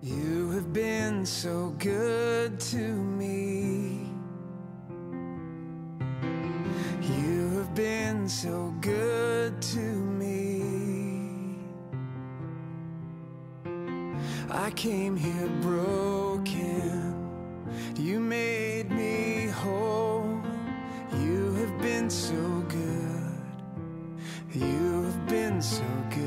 You have been so good to me. You have been so good to me. I came here broken. You made me whole. You have been so good. You have been so good.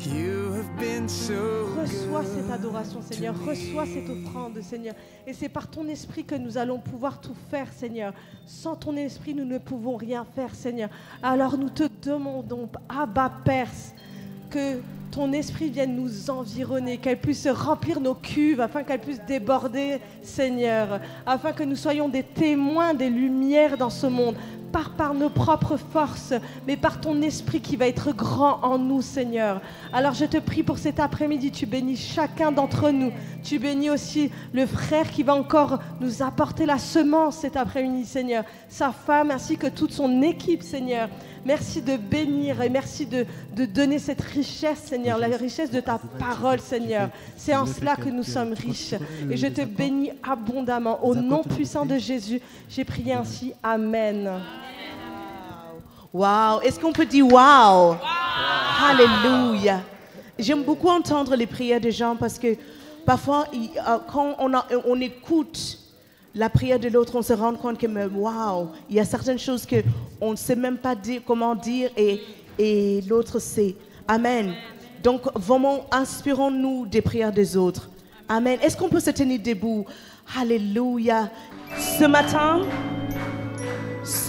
You have been so good. Reçois cette adoration, Seigneur. Reçois cette offrande, Seigneur. Et c'est par ton esprit que nous allons pouvoir tout faire, Seigneur. Sans ton esprit, nous ne pouvons rien faire, Seigneur. Alors nous te demandons, Abba Père, que ton esprit vienne nous environner, qu'elle puisse remplir nos cuves, afin qu'elle puisse déborder, Seigneur, afin que nous soyons des témoins des lumières dans ce monde, pas par nos propres forces, mais par ton esprit qui va être grand en nous, Seigneur. Alors je te prie pour cet après-midi, tu bénis chacun d'entre nous, tu bénis aussi le frère qui va encore nous apporter la semence cet après-midi, Seigneur, sa femme ainsi que toute son équipe, Seigneur. Merci de bénir et merci de donner cette richesse, Seigneur, la richesse de ta parole, Seigneur. C'est en cela que nous sommes riches. Et je te bénis abondamment. Au nom puissant de Jésus, j'ai prié ainsi. Amen. Wow. Est-ce qu'on peut dire wow? Alléluia. J'aime beaucoup entendre les prières des gens parce que parfois, quand on écoute la prière de l'autre, on se rend compte que wow, il y a certaines choses qu'on ne sait même pas dire, comment dire et l'autre sait. Amen. Donc vraiment, inspirons-nous des prières des autres. Amen. Est-ce qu'on peut se tenir debout? Alléluia. Ce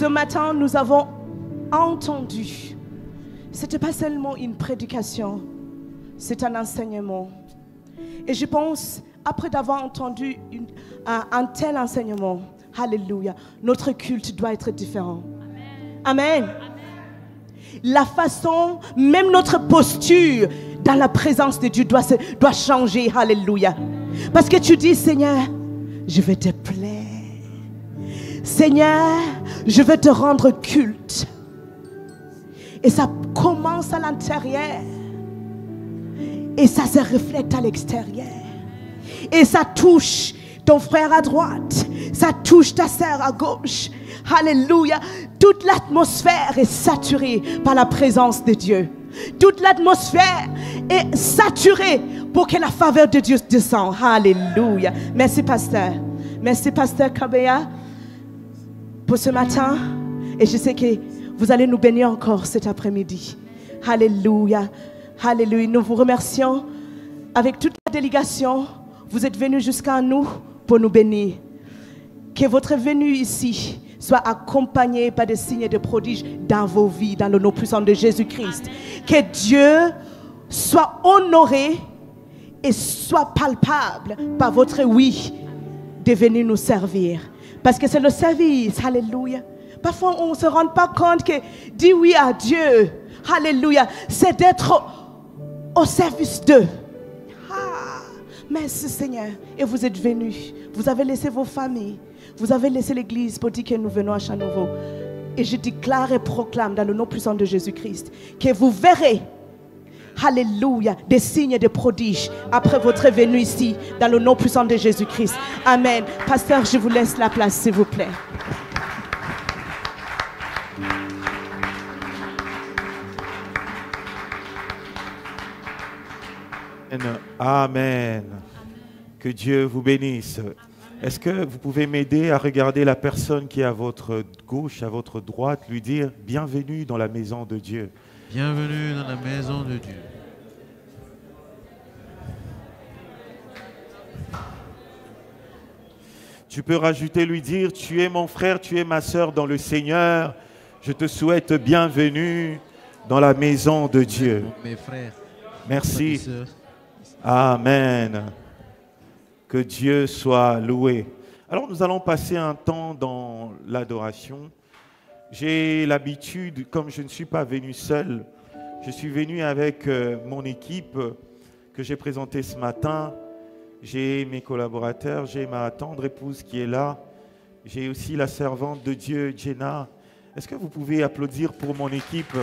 matin, nous avons entendu. Ce n'était pas seulement une prédication, c'est un enseignement. Et je pense, après d'avoir entendu un tel enseignement, alléluia, notre culte doit être différent. Amen. Amen. La façon, même notre posture dans la présence de Dieu doit changer. Alléluia. Parce que tu dis, Seigneur, je vais te plaire. Seigneur, je vais te rendre culte. Et ça commence à l'intérieur. Et ça se reflète à l'extérieur. Et ça touche ton frère à droite. Ça touche ta sœur à gauche. Alléluia. Toute l'atmosphère est saturée par la présence de Dieu. Toute l'atmosphère est saturée pour que la faveur de Dieu descende. Alléluia. Merci, pasteur. Merci, pasteur Kabea, pour ce matin. Et je sais que vous allez nous bénir encore cet après-midi. Alléluia. Alléluia. Nous vous remercions avec toute la délégation. Vous êtes venus jusqu'à nous pour nous bénir. Que votre venue ici soit accompagnée par des signes et des prodiges dans vos vies, dans le nom puissant de Jésus-Christ. Que Dieu soit honoré et soit palpable par votre oui de venir nous servir. Parce que c'est le service. Alléluia. Parfois, on ne se rend pas compte que dire oui à Dieu, alléluia, c'est d'être au service d'eux. Merci Seigneur. Et vous êtes venus. Vous avez laissé vos familles. Vous avez laissé l'église pour dire que nous venons à Chanovo. Et je déclare et proclame dans le nom puissant de Jésus-Christ que vous verrez, alléluia, des signes et des prodiges après votre venue ici dans le nom puissant de Jésus-Christ. Amen. Pasteur, je vous laisse la place s'il vous plaît. Amen. Que Dieu vous bénisse. Est-ce que vous pouvez m'aider à regarder la personne qui est à votre gauche, à votre droite, lui dire « Bienvenue dans la maison de Dieu ». Bienvenue dans la maison de Dieu. Tu peux rajouter, lui dire « Tu es mon frère, tu es ma sœur dans le Seigneur. Je te souhaite bienvenue dans la maison de Dieu. » Mes frères. Merci. Amen. Que Dieu soit loué. Alors nous allons passer un temps dans l'adoration. J'ai l'habitude, comme je ne suis pas venu seul, je suis venu avec mon équipe que j'ai présentée ce matin. J'ai mes collaborateurs, j'ai ma tendre épouse qui est là. J'ai aussi la servante de Dieu, Jenna. Est-ce que vous pouvez applaudir pour mon équipe?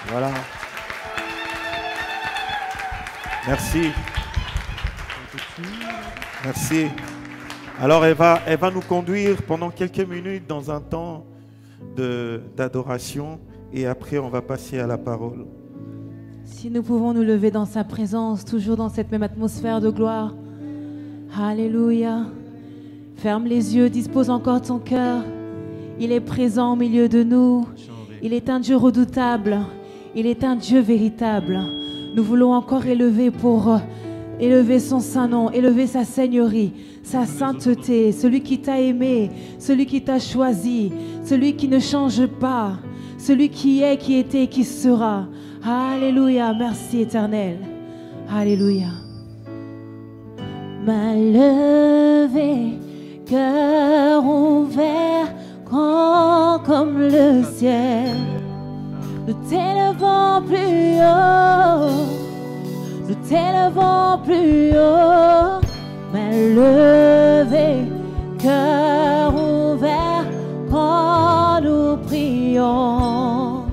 Voilà. Merci. Merci. Alors, elle va nous conduire pendant quelques minutes dans un temps d'adoration et après, on va passer à la parole. Si nous pouvons nous lever dans sa présence, toujours dans cette même atmosphère de gloire. Alléluia. Ferme les yeux, dispose encore ton cœur. Il est présent au milieu de nous. Il est un Dieu redoutable. Il est un Dieu véritable. Nous voulons encore élever son saint nom, élever sa seigneurie, sa sainteté, celui qui t'a aimé, celui qui t'a choisi, celui qui ne change pas, celui qui est, qui était et qui sera. Alléluia, merci éternel. Alléluia. Main levée, cœur ouvert, grand comme le ciel. Nous t'élevons plus haut, nous t'élevons plus haut. Main levée, cœur ouvert, quand nous prions.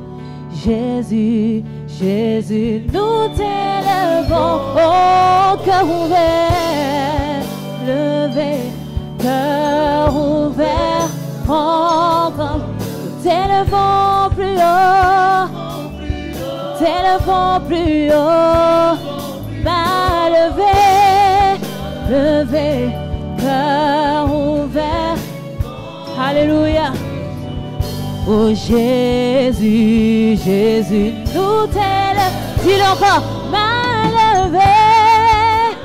Jésus, Jésus, nous t'élevons, oh, cœur ouvert, levé, cœur ouvert, grand comme nous t'élevons plus haut, t'élevons plus haut, main levée, levé, cœur ouvert, alléluia. Oh Jésus, Jésus, nous t'élevons, dis-le encore, main levée,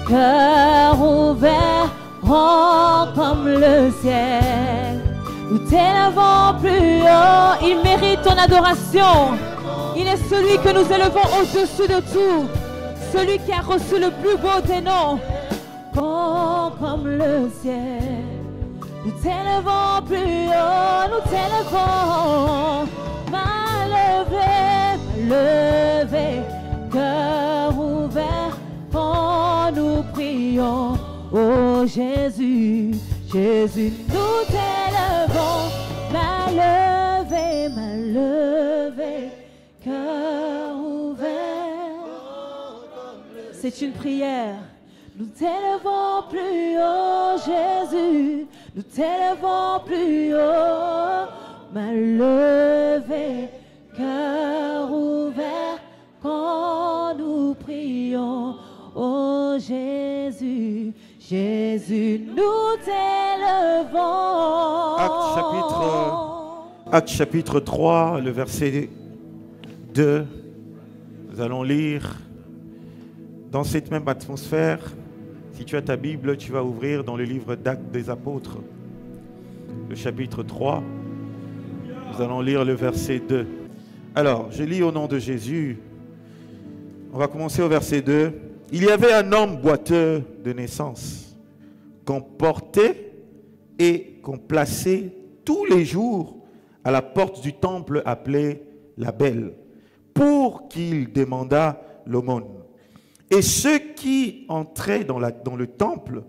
cœur ouvert, grand comme le ciel. Nous t'élevons plus haut, il mérite ton adoration. Il est celui que nous élevons au-dessus de tout, celui qui a reçu le plus beau des noms, grand comme le ciel. Nous t'élevons plus haut, nous t'élevons, main levée, cœur ouvert, quand nous prions. Oh Jésus, Jésus, nous t'élevons, main levée, cœur ouvert. C'est une prière. Nous t'élevons plus haut, Jésus, nous t'élevons plus haut, main levée, cœur ouvert, quand nous prions. Oh Jésus, Jésus, nous t'élevons. Actes chapitre 3, le verset 2, nous allons lire dans cette même atmosphère. Si tu as ta Bible, tu vas ouvrir dans le livre d'Actes des Apôtres, le chapitre 3. Nous allons lire le verset 2. Alors, je lis au nom de Jésus. On va commencer au verset 2. Il y avait un homme boiteux de naissance, qu'on portait et qu'on plaçait tous les jours à la porte du temple appelé la Belle, pour qu'il demandât l'aumône. Et ceux qui entraient dans le temple,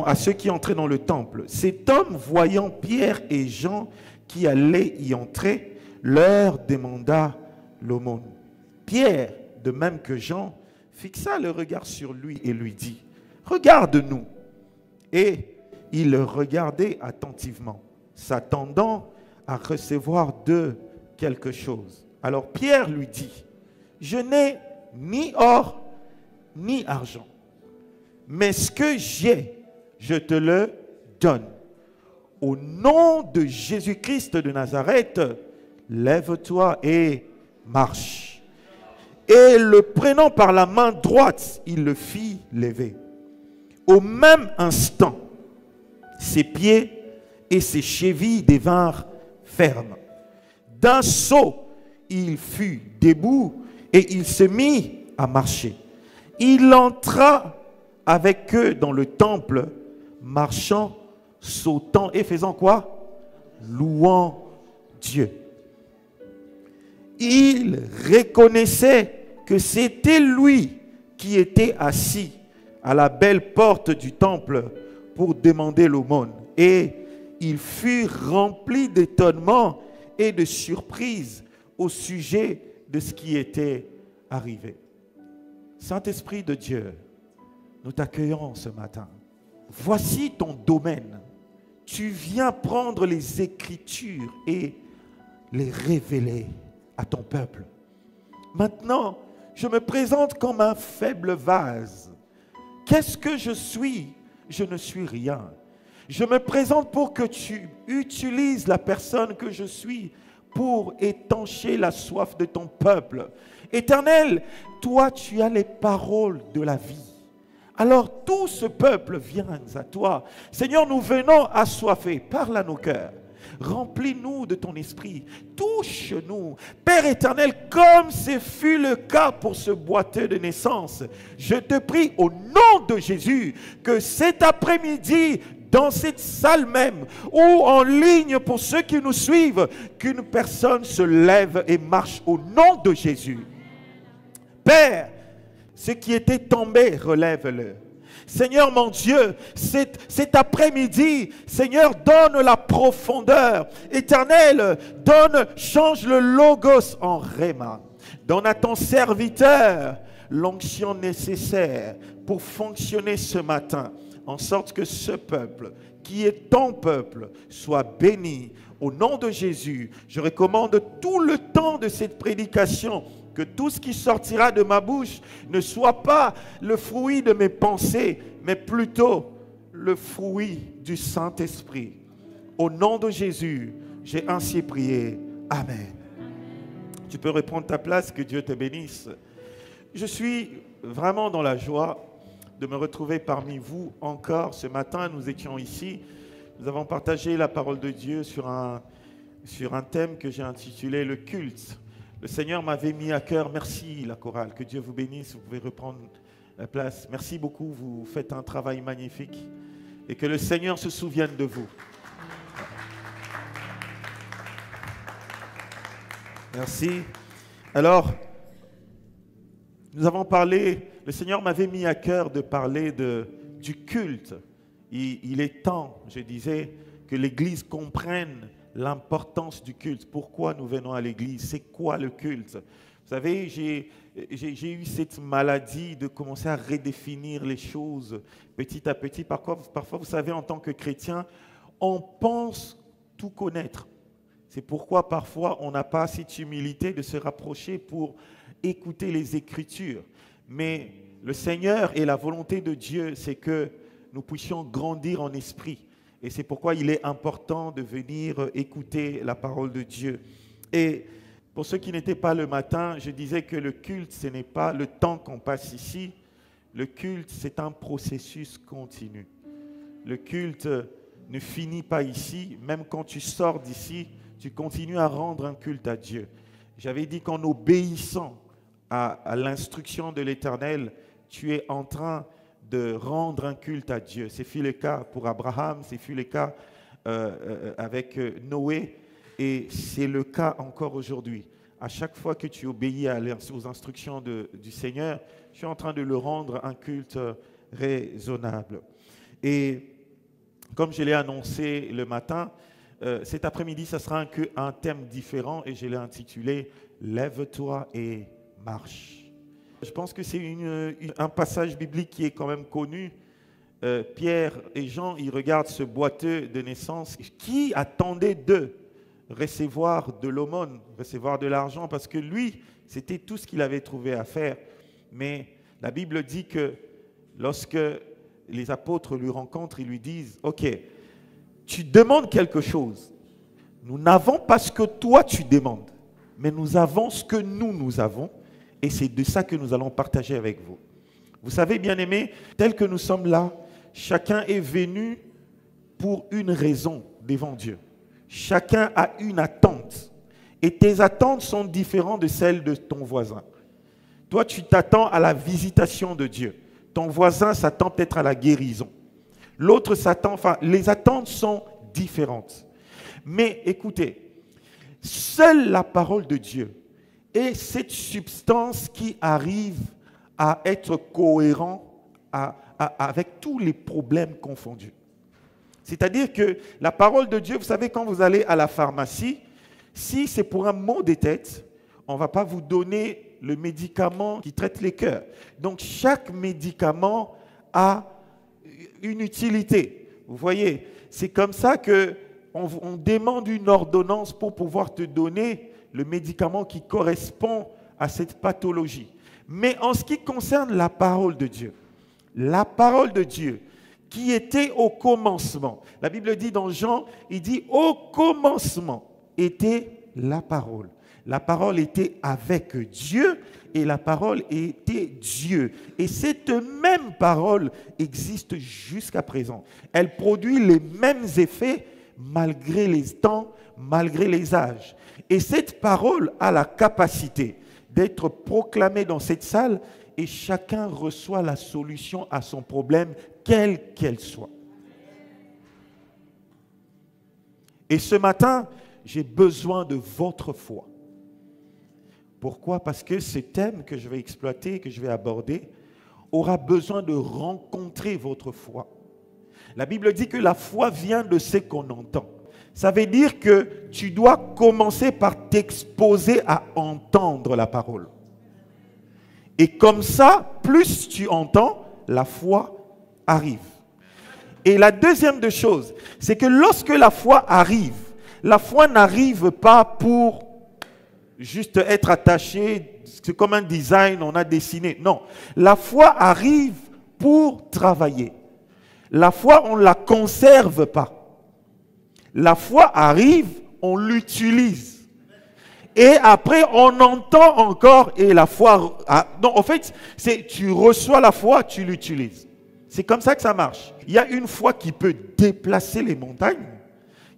à ceux qui entraient dans le temple, cet homme, voyant Pierre et Jean qui allaient y entrer, leur demanda l'aumône. Pierre, de même que Jean, fixa le regard sur lui et lui dit, « Regarde-nous !» Et il le regardait attentivement, s'attendant à recevoir d'eux quelque chose. Alors Pierre lui dit, « Je n'ai ni or, ni argent. Mais ce que j'ai, je te le donne. Au nom de Jésus-Christ de Nazareth, lève-toi et marche. » Et le prenant par la main droite, il le fit lever. Au même instant, ses pieds et ses chevilles devinrent fermes. D'un saut, il fut debout et il se mit à marcher. Il entra avec eux dans le temple, marchant, sautant et faisant quoi? Louant Dieu. Il reconnaissait que c'était lui qui était assis à la belle porte du temple pour demander l'aumône. Et il fut rempli d'étonnement et de surprise au sujet de ce qui était arriver. Saint-Esprit de Dieu, nous t'accueillons ce matin. Voici ton domaine. Tu viens prendre les Écritures et les révéler à ton peuple. Maintenant, je me présente comme un faible vase. Qu'est-ce que je suis? Je ne suis rien. Je me présente pour que tu utilises la personne que je suis pour étancher la soif de ton peuple. Éternel, toi, tu as les paroles de la vie. Alors tout ce peuple vient à toi. Seigneur, nous venons assoiffés. Parle à nos cœurs. Remplis-nous de ton esprit. Touche-nous. Père éternel, comme ce fut le cas pour ce boiteux de naissance, je te prie au nom de Jésus que cet après-midi, dans cette salle même, ou en ligne pour ceux qui nous suivent, qu'une personne se lève et marche au nom de Jésus. Père, ce qui était tombé, relève-le. Seigneur mon Dieu, cet après-midi, Seigneur, donne la profondeur. Éternel, change le logos en réma. Donne à ton serviteur l'onction nécessaire pour fonctionner ce matin, en sorte que ce peuple, qui est ton peuple, soit béni. Au nom de Jésus, je recommande tout le temps de cette prédication, que tout ce qui sortira de ma bouche ne soit pas le fruit de mes pensées, mais plutôt le fruit du Saint-Esprit. Au nom de Jésus, j'ai ainsi prié. Amen. Tu peux reprendre ta place, que Dieu te bénisse. Je suis vraiment dans la joie de me retrouver parmi vous encore. Ce matin, nous étions ici. Nous avons partagé la parole de Dieu sur un thème que j'ai intitulé « Le culte ». Le Seigneur m'avait mis à cœur. Merci la chorale, que Dieu vous bénisse. Vous pouvez reprendre la place. Merci beaucoup, vous faites un travail magnifique. Et que le Seigneur se souvienne de vous. Merci. Alors, nous avons parlé, le Seigneur m'avait mis à cœur de parler du culte. Il est temps, je disais, que l'Église comprenne l'importance du culte. Pourquoi nous venons à l'église? C'est quoi le culte? Vous savez, j'ai eu cette maladie de commencer à redéfinir les choses petit à petit. Parfois, vous savez, en tant que chrétien, on pense tout connaître. C'est pourquoi parfois, on n'a pas cette humilité de se rapprocher pour écouter les Écritures. Mais le Seigneur et la volonté de Dieu, c'est que nous puissions grandir en esprit. Et c'est pourquoi il est important de venir écouter la parole de Dieu. Et pour ceux qui n'étaient pas le matin, je disais que le culte, ce n'est pas le temps qu'on passe ici. Le culte, c'est un processus continu. Le culte ne finit pas ici. Même quand tu sors d'ici, tu continues à rendre un culte à Dieu. J'avais dit qu'en obéissant à l'instruction de l'Éternel, tu es en train de rendre un culte à Dieu. C'est fut le cas pour Abraham, c'est fut le cas avec Noé, et c'est le cas encore aujourd'hui. À chaque fois que tu obéis aux instructions du Seigneur, tu es en train de le rendre un culte raisonnable. Et comme je l'ai annoncé le matin, cet après-midi, ça sera un thème différent, et je l'ai intitulé « Lève-toi et marche ». Je pense que c'est un passage biblique qui est quand même connu. Pierre et Jean, ils regardent ce boiteux de naissance qui attendait d'eux recevoir de l'aumône, recevoir de l'argent, parce que lui, c'était tout ce qu'il avait trouvé à faire. Mais la Bible dit que lorsque les apôtres lui rencontrent, ils lui disent « Ok, tu demandes quelque chose. Nous n'avons pas ce que toi tu demandes, mais nous avons ce que nous avons. Et c'est de ça que nous allons partager avec vous. Vous savez, bien-aimés, tel que nous sommes là, chacun est venu pour une raison devant Dieu. Chacun a une attente. Et tes attentes sont différentes de celles de ton voisin. Toi, tu t'attends à la visitation de Dieu. Ton voisin s'attend peut-être à la guérison. L'autre s'attend, les attentes sont différentes. Mais écoutez, seule la parole de Dieu et cette substance qui arrive à être cohérent avec tous les problèmes confondus. C'est-à-dire que la parole de Dieu, vous savez, quand vous allez à la pharmacie, si c'est pour un maux de tête, on ne va pas vous donner le médicament qui traite les cœurs. Donc chaque médicament a une utilité. Vous voyez, c'est comme ça qu'on demande une ordonnance pour pouvoir te donner le médicament qui correspond à cette pathologie. Mais en ce qui concerne la parole de Dieu qui était au commencement, la Bible dit dans Jean, il dit au commencement était la parole. La parole était avec Dieu et la parole était Dieu. Et cette même parole existe jusqu'à présent. Elle produit les mêmes effets malgré les temps, malgré les âges. Et cette parole a la capacité d'être proclamée dans cette salle et chacun reçoit la solution à son problème, quelle qu'elle soit. Et ce matin, j'ai besoin de votre foi. Pourquoi? Parce que ce thème que je vais exploiter, que je vais aborder, aura besoin de rencontrer votre foi. La Bible dit que la foi vient de ce qu'on entend. Ça veut dire que tu dois commencer par t'exposer à entendre la parole. Et comme ça, plus tu entends, la foi arrive. Et la deuxième des choses, c'est que lorsque la foi arrive, la foi n'arrive pas pour juste être attachée, c'est comme un design, on a dessiné. Non, la foi arrive pour travailler. La foi, on ne la conserve pas. La foi arrive, on l'utilise. Et après, on entend encore et la foi... Non, en fait, tu reçois la foi, tu l'utilises. C'est comme ça que ça marche. Il y a une foi qui peut déplacer les montagnes.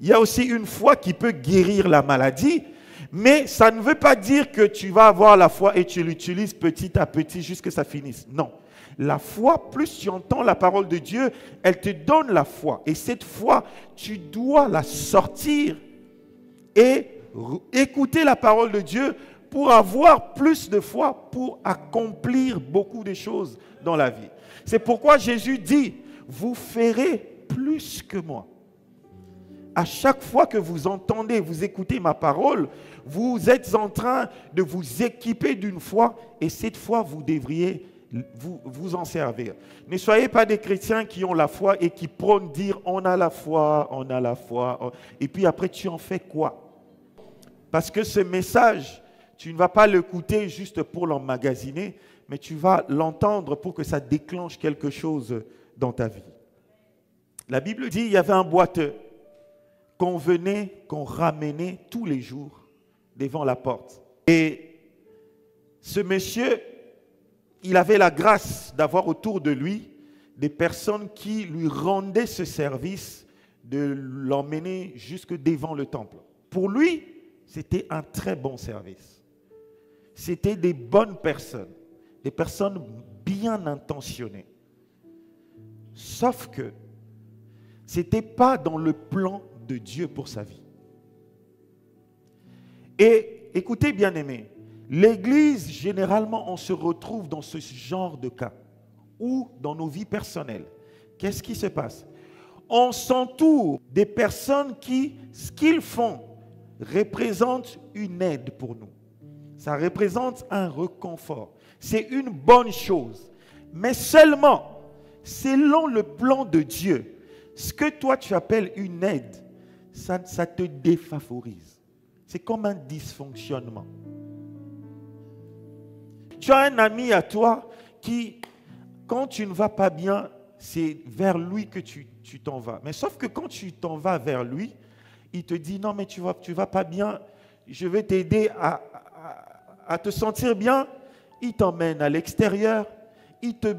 Il y a aussi une foi qui peut guérir la maladie. Mais ça ne veut pas dire que tu vas avoir la foi et tu l'utilises petit à petit jusqu'à ce que ça finisse. Non. La foi, plus tu entends la parole de Dieu, elle te donne la foi. Et cette foi, tu dois la sortir et écouter la parole de Dieu pour avoir plus de foi, pour accomplir beaucoup de choses dans la vie. C'est pourquoi Jésus dit, vous ferez plus que moi. À chaque fois que vous entendez, vous écoutez ma parole, vous êtes en train de vous équiper d'une foi et cette foi, vous devriez vous en servir. Ne soyez pas des chrétiens qui ont la foi et qui prônent dire on a la foi, et puis après tu en fais quoi? Parce que ce message, tu ne vas pas l'écouter juste pour l'emmagasiner, mais tu vas l'entendre pour que ça déclenche quelque chose dans ta vie. La Bible dit il y avait un boiteux qu'on ramenait tous les jours devant la porte. Et ce monsieur, il avait la grâce d'avoir autour de lui des personnes qui lui rendaient ce service de l'emmener jusque devant le temple. Pour lui, c'était un très bon service. C'était des bonnes personnes, des personnes bien intentionnées. Sauf que ce n'était pas dans le plan de Dieu pour sa vie. Et écoutez bien aimés, l'Église, généralement, on se retrouve dans ce genre de cas, ou dans nos vies personnelles. Qu'est-ce qui se passe? On s'entoure des personnes qui, ce qu'ils font, représente une aide pour nous. Ça représente un réconfort. C'est une bonne chose. Mais seulement, selon le plan de Dieu, ce que toi tu appelles une aide, ça te défavorise. C'est comme un dysfonctionnement. Tu as un ami à toi qui, quand tu ne vas pas bien, c'est vers lui que tu t'en vas. Mais sauf que quand tu t'en vas vers lui, il te dit, non mais tu vas pas bien, je vais t'aider à te sentir bien. Il t'emmène à l'extérieur, il te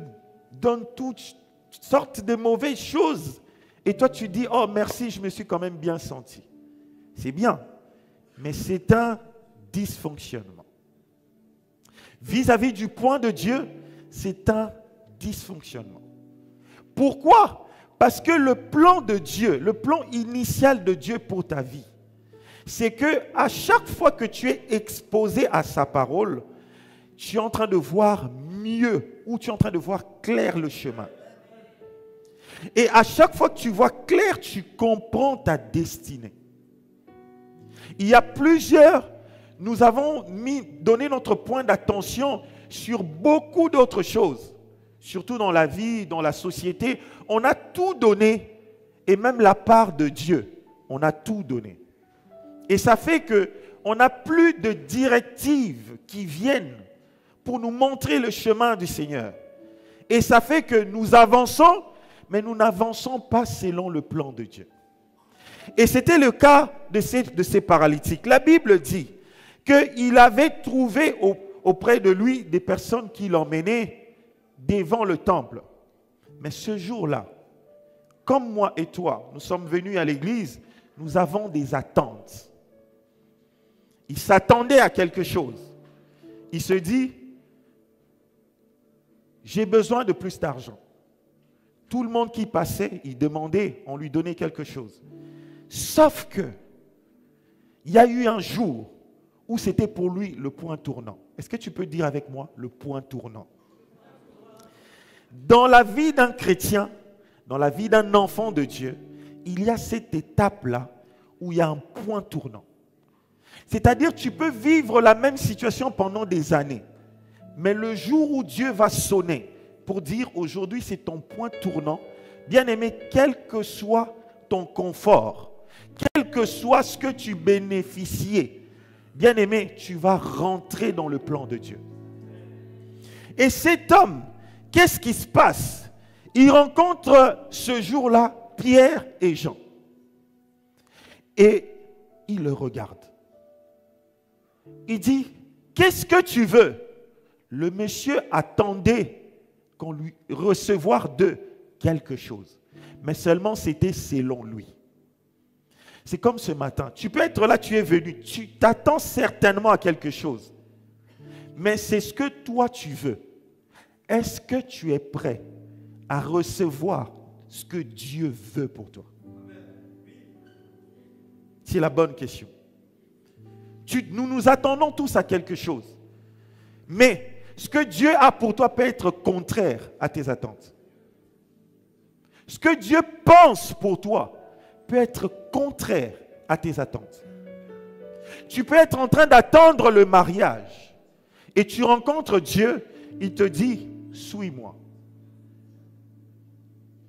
donne toutes sortes de mauvaises choses. Et toi tu dis, oh merci, je me suis quand même bien senti. C'est bien, mais c'est un dysfonctionnement. Vis-à-vis du point de Dieu, c'est un dysfonctionnement. Pourquoi? Parce que le plan de Dieu, le plan initial de Dieu pour ta vie, c'est que à chaque fois que tu es exposé à sa parole, tu es en train de voir mieux ou tu es en train de voir clair le chemin. Et à chaque fois que tu vois clair, tu comprends ta destinée. Il y a plusieurs nous avons donné notre point d'attention sur beaucoup d'autres choses, surtout dans la vie, dans la société. On a tout donné, et même la part de Dieu, on a tout donné. Et ça fait qu'on n'a plus de directives qui viennent pour nous montrer le chemin du Seigneur. Et ça fait que nous avançons, mais nous n'avançons pas selon le plan de Dieu. Et c'était le cas de ces paralytiques. La Bible dit qu'il avait trouvé auprès de lui des personnes qui l'emmenaient devant le temple. Mais ce jour-là, comme moi et toi, nous sommes venus à l'église, nous avons des attentes. Il s'attendait à quelque chose. Il se dit, j'ai besoin de plus d'argent. Tout le monde qui passait, il demandait, on lui donnait quelque chose. Sauf que, il y a eu un jour où c'était pour lui le point tournant. Est-ce que tu peux dire avec moi le point tournant? Dans la vie d'un chrétien, dans la vie d'un enfant de Dieu, il y a cette étape-là où il y a un point tournant. C'est-à-dire, tu peux vivre la même situation pendant des années, mais le jour où Dieu va sonner pour dire aujourd'hui c'est ton point tournant, bien aimé, quel que soit ton confort, quel que soit ce que tu bénéficiais, bien aimé, tu vas rentrer dans le plan de Dieu. Et cet homme, qu'est-ce qui se passe? Il rencontre ce jour-là Pierre et Jean. Et il le regarde. Il dit, qu'est-ce que tu veux? Le monsieur attendait qu'on lui recevoir de quelque chose. Mais seulement c'était selon lui. C'est comme ce matin. Tu peux être là, tu es venu. Tu t'attends certainement à quelque chose. Mais c'est ce que toi tu veux. Est-ce que tu es prêt à recevoir ce que Dieu veut pour toi? C'est la bonne question. Nous nous attendons tous à quelque chose. Mais ce que Dieu a pour toi peut être contraire à tes attentes. Ce que Dieu pense pour toi peut être contraire à tes attentes. Tu peux être en train d'attendre le mariage et tu rencontres Dieu, il te dit, suis-moi.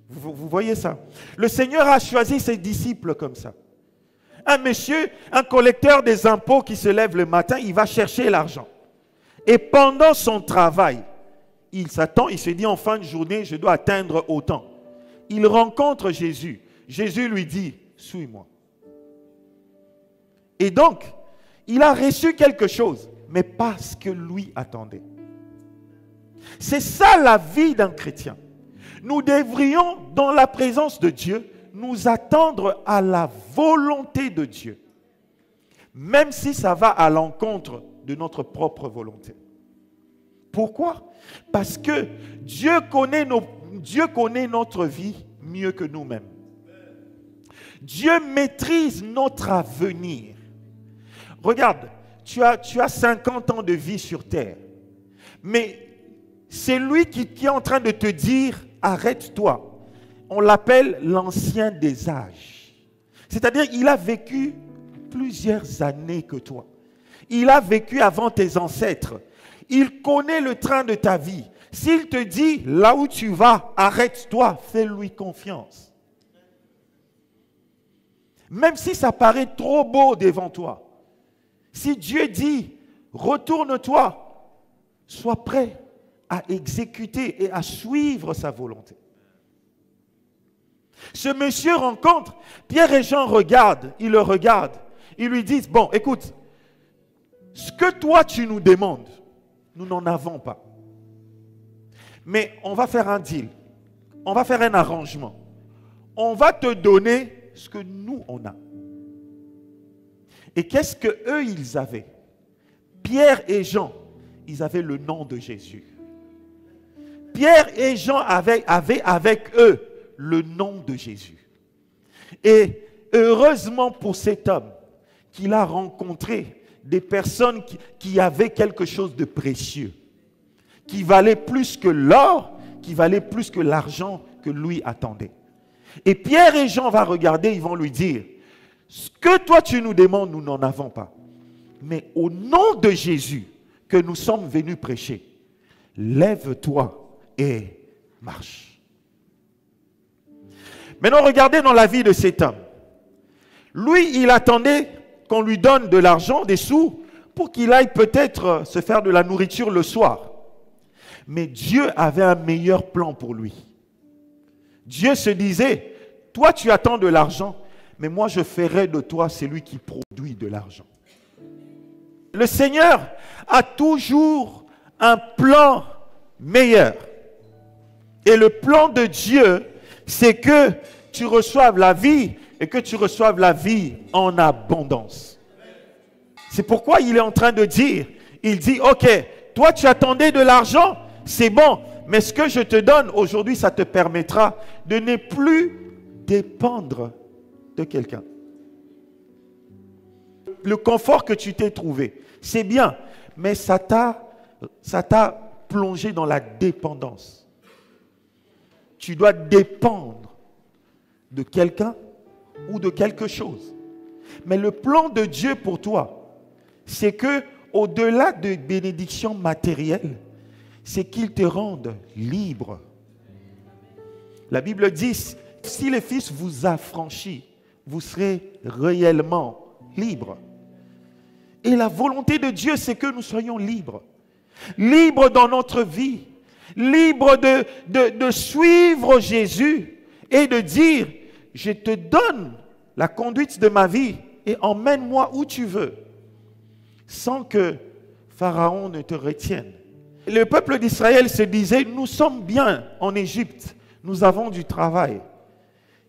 Vous voyez ça? Le Seigneur a choisi ses disciples comme ça. Un monsieur, un collecteur des impôts qui se lève le matin, il va chercher l'argent. Et pendant son travail, il s'attend, il se dit en fin de journée, je dois atteindre autant. Il rencontre Jésus. Jésus lui dit, suis-moi. Et donc, il a reçu quelque chose, mais pas ce que lui attendait. C'est ça la vie d'un chrétien. Nous devrions, dans la présence de Dieu, nous attendre à la volonté de Dieu. Même si ça va à l'encontre de notre propre volonté. Pourquoi? Parce que Dieu connaît notre vie mieux que nous-mêmes. Dieu maîtrise notre avenir. Regarde, tu as 50 ans de vie sur terre. Mais c'est lui qui est en train de te dire, arrête-toi. On l'appelle l'ancien des âges. C'est-à-dire, il a vécu plusieurs années que toi. Il a vécu avant tes ancêtres. Il connaît le train de ta vie. S'il te dit, là où tu vas, arrête-toi, fais-lui confiance. Même si ça paraît trop beau devant toi. Si Dieu dit, retourne-toi, sois prêt à exécuter et à suivre sa volonté. Ce monsieur rencontre, Pierre et Jean regardent, ils le regardent. Ils lui disent, bon, écoute, ce que toi tu nous demandes, nous n'en avons pas. Mais on va faire un deal, on va faire un arrangement. On va te donner ce que nous on a. Et qu'est-ce que eux ils avaient? Pierre et Jean, ils avaient le nom de Jésus. Pierre et Jean avaient avec eux le nom de Jésus. Et heureusement pour cet homme qu'il a rencontré des personnes qui avaient quelque chose de précieux, qui valait plus que l'or, qui valait plus que l'argent que lui attendait. Et Pierre et Jean vont regarder, ils vont lui dire, ce que toi tu nous demandes, nous n'en avons pas. mais au nom de Jésus que nous sommes venus prêcher, lève-toi et marche. Maintenant, regardez dans la vie de cet homme. Lui, il attendait qu'on lui donne de l'argent, des sous, pour qu'il aille peut-être se faire de la nourriture le soir. Mais Dieu avait un meilleur plan pour lui. Dieu se disait, toi tu attends de l'argent, mais moi je ferai de toi celui qui produit de l'argent. Le Seigneur a toujours un plan meilleur. Et le plan de Dieu, c'est que tu reçoives la vie et que tu reçoives la vie en abondance. C'est pourquoi il est en train de dire, il dit, ok, toi tu attendais de l'argent, c'est bon, mais ce que je te donne aujourd'hui, ça te permettra de ne plus dépendre de quelqu'un. Le confort que tu t'es trouvé, c'est bien, mais ça t'a plongé dans la dépendance. Tu dois dépendre de quelqu'un ou de quelque chose. Mais le plan de Dieu pour toi, c'est que au-delà de bénédictions matérielles, c'est qu'il te rende libre. La Bible dit, si le Fils vous affranchit, vous serez réellement libre. Et la volonté de Dieu, c'est que nous soyons libres. Libres dans notre vie. Libres de suivre Jésus et de dire, je te donne la conduite de ma vie et emmène-moi où tu veux. Sans que Pharaon ne te retienne. Le peuple d'Israël se disait, nous sommes bien en Égypte, nous avons du travail.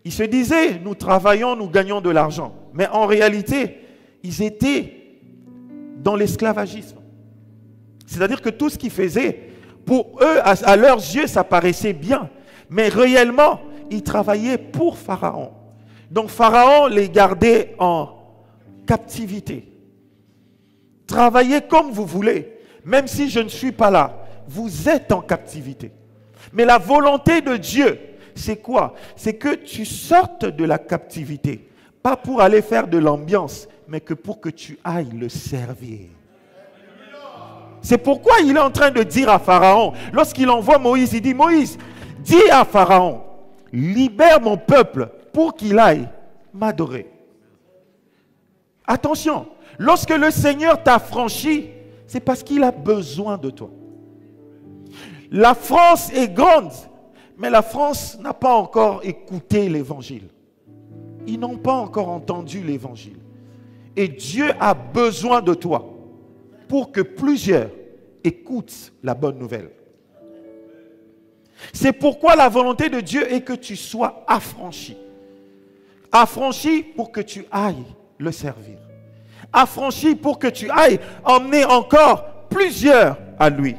Ils se disaient, nous travaillons, nous gagnons de l'argent. Mais en réalité, ils étaient dans l'esclavagisme. C'est-à-dire que tout ce qu'ils faisaient, pour eux, à leurs yeux, ça paraissait bien. Mais réellement, ils travaillaient pour Pharaon. Donc Pharaon les gardait en captivité. Travaillez comme vous voulez. Même si je ne suis pas là, vous êtes en captivité. Mais la volonté de Dieu, c'est quoi? C'est que tu sortes de la captivité. Pas pour aller faire de l'ambiance, mais que pour que tu ailles le servir. C'est pourquoi il est en train de dire à Pharaon, lorsqu'il envoie Moïse, il dit, Moïse, dis à Pharaon, libère mon peuple pour qu'il aille m'adorer. Attention, lorsque le Seigneur t'a franchi, c'est parce qu'il a besoin de toi. La France est grande, mais la France n'a pas encore écouté l'évangile. Ils n'ont pas encore entendu l'évangile. Et Dieu a besoin de toi pour que plusieurs écoutent la bonne nouvelle. C'est pourquoi la volonté de Dieu est que tu sois affranchi. Affranchi pour que tu ailles le servir. Affranchi pour que tu ailles emmener encore plusieurs à lui.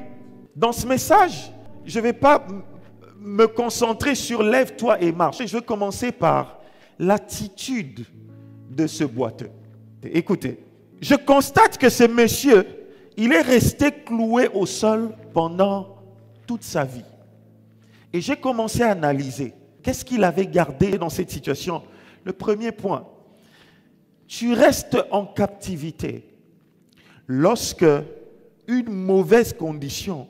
Dans ce message, je ne vais pas me concentrer sur lève-toi et marche. Je vais commencer par l'attitude de ce boiteux. Écoutez, je constate que ce monsieur, il est resté cloué au sol pendant toute sa vie. Et j'ai commencé à analyser qu'est-ce qu'il avait gardé dans cette situation. Le premier point, tu restes en captivité lorsque une mauvaise condition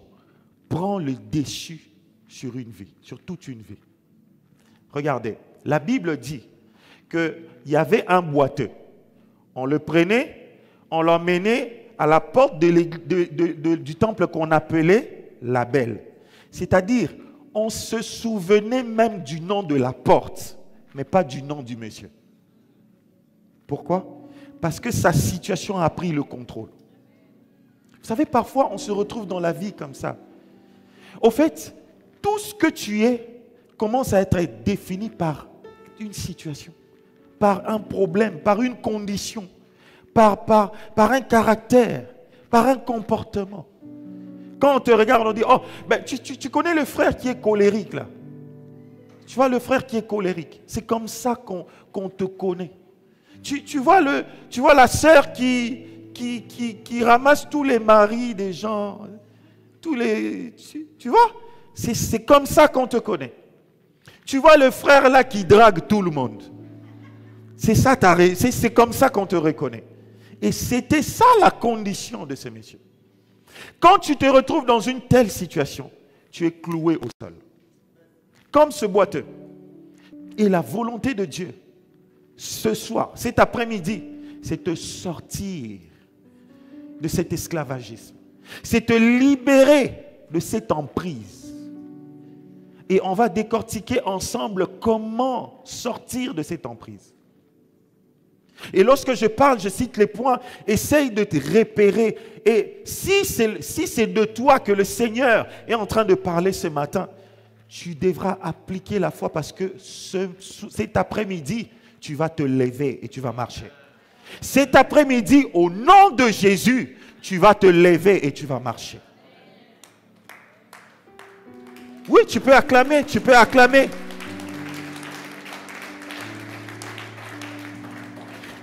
prend le dessus sur une vie, sur toute une vie. Regardez, la Bible dit qu'il y avait un boiteux. On le prenait, on l'emmenait à la porte du temple qu'on appelait la Belle. C'est-à-dire, on se souvenait même du nom de la porte, mais pas du nom du monsieur. Pourquoi? Parce que sa situation a pris le contrôle. Vous savez, parfois, on se retrouve dans la vie comme ça. Au fait, tout ce que tu es commence à être défini par une situation, par un problème, par une condition, par un caractère, par un comportement. Quand on te regarde, on dit, oh, ben, tu connais le frère qui est colérique là. Tu vois le frère qui est colérique. C'est comme ça qu'on te connaît. Tu vois la sœur qui ramasse tous les maris des gens. Tu vois, c'est comme ça qu'on te connaît. Tu vois le frère là qui drague tout le monde. C'est comme ça qu'on te reconnaît. Et c'était ça la condition de ces messieurs. Quand tu te retrouves dans une telle situation, tu es cloué au sol. Comme ce boiteux. Et la volonté de Dieu, ce soir, cet après-midi, c'est te sortir de cet esclavagisme. C'est te libérer de cette emprise. Et on va décortiquer ensemble comment sortir de cette emprise. Et lorsque je parle, je cite les points, essaye de te repérer. Et si c'est de toi que le Seigneur est en train de parler ce matin, tu devras appliquer la foi parce que cet après-midi, tu vas te lever et tu vas marcher. Cet après-midi, au nom de Jésus, tu vas te lever et tu vas marcher. Oui, tu peux acclamer, tu peux acclamer.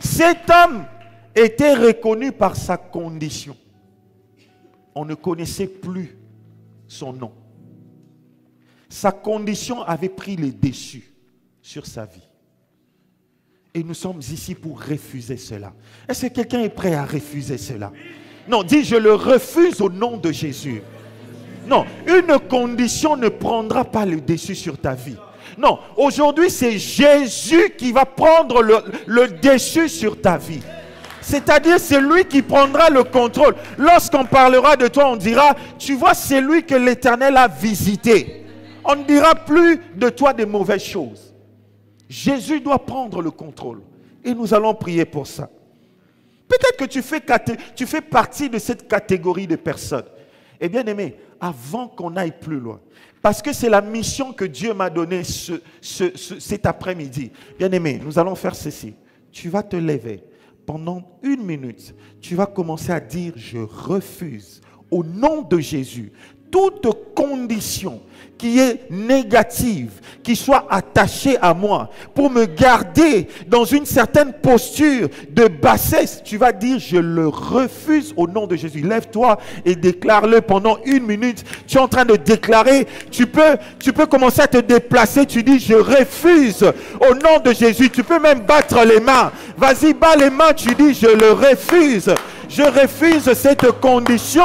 Cet homme était reconnu par sa condition. On ne connaissait plus son nom. Sa condition avait pris le dessus sur sa vie. Et nous sommes ici pour refuser cela. Est-ce que quelqu'un est prêt à refuser cela? Non, dis, je le refuse au nom de Jésus. Non, une condition ne prendra pas le dessus sur ta vie. Non, aujourd'hui c'est Jésus qui va prendre le dessus sur ta vie. C'est-à-dire c'est lui qui prendra le contrôle. Lorsqu'on parlera de toi, on dira, tu vois, c'est lui que l'Éternel a visité. On ne dira plus de toi des mauvaises choses. Jésus doit prendre le contrôle. Et nous allons prier pour ça. Peut-être que tu fais partie de cette catégorie de personnes. Et bien aimé, avant qu'on aille plus loin, parce que c'est la mission que Dieu m'a donnée cet après-midi. Bien aimé, nous allons faire ceci. Tu vas te lever. Pendant 1 minute, tu vas commencer à dire, je refuse au nom de Jésus toute condition qui est négative, qui soit attachée à moi, pour me garder dans une certaine posture de bassesse. Tu vas dire, je le refuse au nom de Jésus. Lève-toi et déclare-le pendant 1 minute. Tu es en train de déclarer, tu peux commencer à te déplacer. Tu dis, je refuse au nom de Jésus. Tu peux même battre les mains. Vas-y, bats les mains. Tu dis, je le refuse. Je refuse cette condition.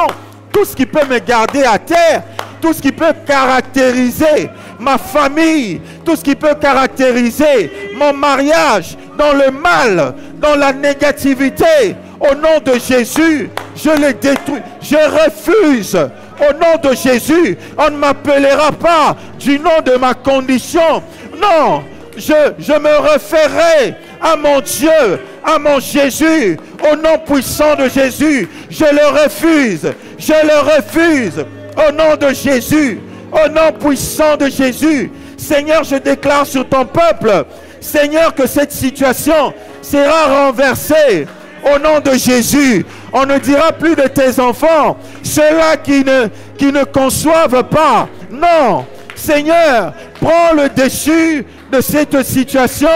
Tout ce qui peut me garder à terre, tout ce qui peut caractériser ma famille, tout ce qui peut caractériser mon mariage dans le mal, dans la négativité, au nom de Jésus, je le détruis. Je refuse. Au nom de Jésus, on ne m'appellera pas du nom de ma condition. Non, je me référerai à mon Dieu, à mon Jésus, au nom puissant de Jésus. Je le refuse. Je le refuse. Au nom de Jésus, au nom puissant de Jésus. Seigneur, je déclare sur ton peuple, Seigneur, que cette situation sera renversée. Au nom de Jésus, on ne dira plus de tes enfants, ceux-là qui ne conçoivent pas. Non, Seigneur, prends le dessus de cette situation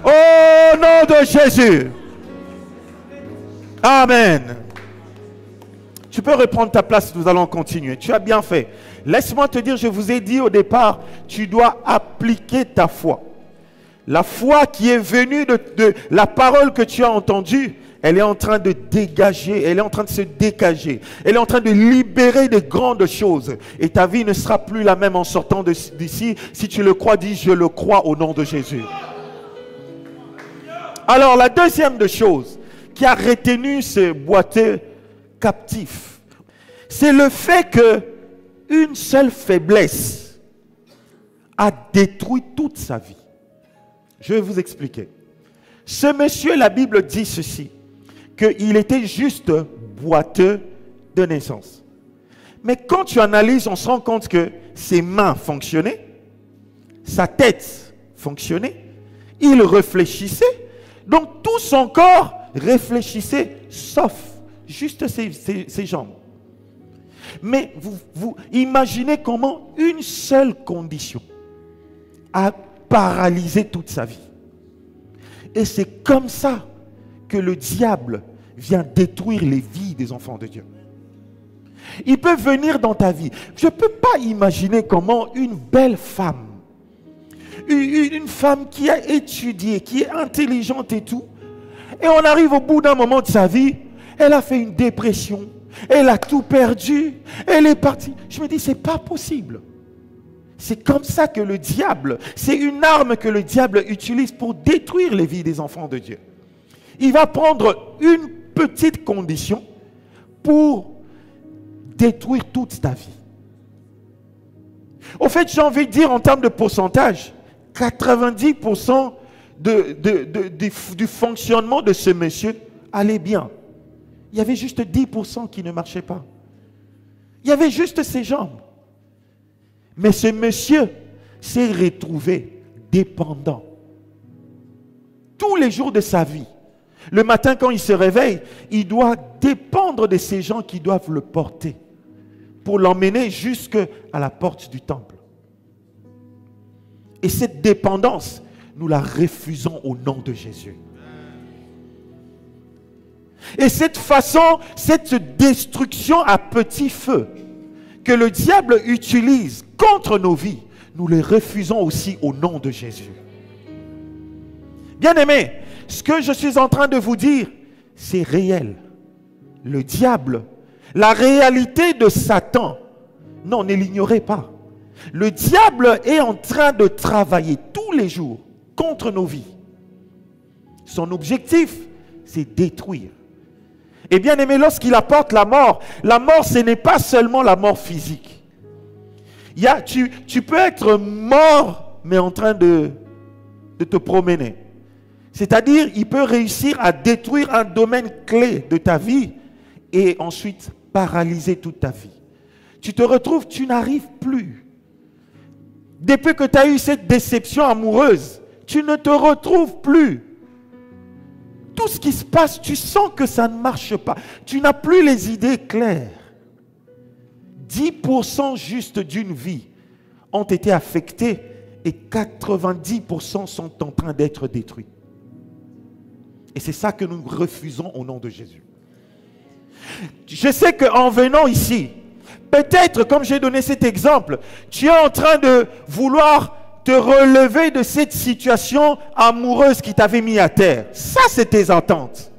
au nom de Jésus. Amen. Tu peux reprendre ta place, nous allons continuer. Tu as bien fait. Laisse-moi te dire, je vous ai dit au départ, tu dois appliquer ta foi. La foi qui est venue de la parole que tu as entendue, elle est en train de dégager, elle est en train de se dégager. Elle est en train de libérer de grandes choses. Et ta vie ne sera plus la même en sortant d'ici. Si tu le crois, dis, je le crois au nom de Jésus. Alors, la deuxième de choses qui a retenu ce boiteux captif, c'est le fait que une seule faiblesse a détruit toute sa vie. Je vais vous expliquer. Ce monsieur, la Bible dit ceci, qu'il était juste boiteux de naissance. Mais quand tu analyses, on se rend compte que ses mains fonctionnaient, sa tête fonctionnait, il réfléchissait, donc tout son corps réfléchissait, sauf juste ses jambes. Mais vous imaginez comment une seule condition a paralysé toute sa vie. Et c'est comme ça que le diable vient détruire les vies des enfants de Dieu. Il peut venir dans ta vie. Je ne peux pas imaginer comment une belle femme, une femme qui a étudié, qui est intelligente et tout, Et on arrive au bout d'un moment de sa vie, elle a fait une dépression, elle a tout perdu, elle est partie. Je me dis, c'est pas possible. C'est comme ça que le diable, c'est une arme que le diable utilise pour détruire les vies des enfants de Dieu. Il va prendre une petite condition pour détruire toute ta vie. Au fait, j'ai envie de dire en termes de pourcentage, 90% du fonctionnement de ce monsieur allait bien. Il y avait juste 10% qui ne marchaient pas. Il y avait juste ses jambes. Mais ce monsieur s'est retrouvé dépendant. Tous les jours de sa vie. Le matin, quand il se réveille, il doit dépendre de ces gens qui doivent le porter pour l'emmener jusqu'à la porte du temple. Et cette dépendance, nous la refusons au nom de Jésus. Et cette façon, cette destruction à petit feu que le diable utilise contre nos vies, nous les refusons aussi au nom de Jésus. Bien-aimés, ce que je suis en train de vous dire, c'est réel. Le diable, la réalité de Satan, non, ne l'ignorez pas. Le diable est en train de travailler tous les jours contre nos vies. Son objectif, c'est détruire. Et bien aimé, lorsqu'il apporte la mort, ce n'est pas seulement la mort physique. Tu peux être mort, mais en train de te promener. C'est-à-dire, il peut réussir à détruire un domaine clé de ta vie et ensuite paralyser toute ta vie. Tu te retrouves, tu n'arrives plus. Depuis que tu as eu cette déception amoureuse, tu ne te retrouves plus. Tout ce qui se passe, tu sens que ça ne marche pas. Tu n'as plus les idées claires. 10% juste d'une vie ont été affectés et 90% sont en train d'être détruits. Et c'est ça que nous refusons au nom de Jésus. Je sais qu'en venant ici, peut-être, comme j'ai donné cet exemple, tu es en train de vouloir te relever de cette situation amoureuse qui t'avait mis à terre. Ça, c'est tes attentes.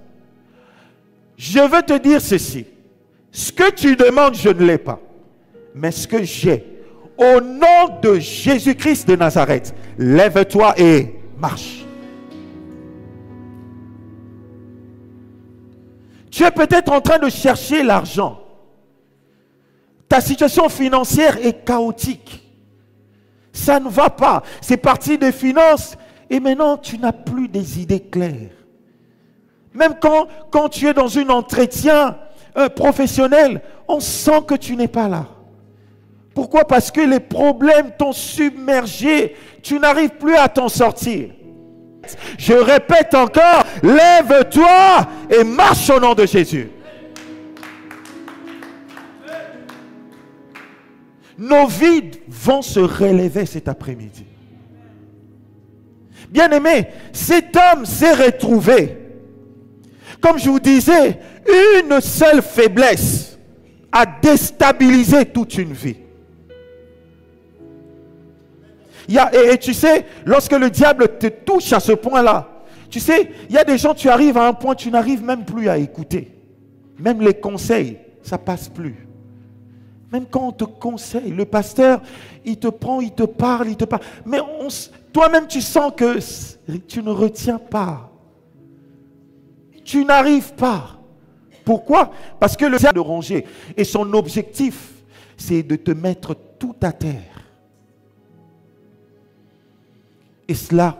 Je veux te dire ceci. Ce que tu demandes, je ne l'ai pas. Mais ce que j'ai, au nom de Jésus-Christ de Nazareth, lève-toi et marche. Tu es peut-être en train de chercher l'argent. Ta situation financière est chaotique. Ça ne va pas. C'est parti des finances et maintenant tu n'as plus des idées claires. Même quand tu es dans un entretien professionnel, on sent que tu n'es pas là. Pourquoi? Parce que les problèmes t'ont submergé. Tu n'arrives plus à t'en sortir. Je répète encore, lève-toi et marche au nom de Jésus. Nos vies vont se relever cet après-midi. Bien-aimé, cet homme s'est retrouvé, comme je vous disais, une seule faiblesse a déstabilisé toute une vie. Et tu sais, lorsque le diable te touche à ce point-là, tu sais, il y a des gens, tu arrives à un point, tu n'arrives même plus à écouter. Même les conseils, ça passe plus. Même quand on te conseille, le pasteur, il te prend, il te parle. Mais toi-même, tu sens que tu ne retiens pas. Tu n'arrives pas. Pourquoi? Parce que le diable de ronger. Et son objectif, c'est de te mettre tout à terre. Et cela,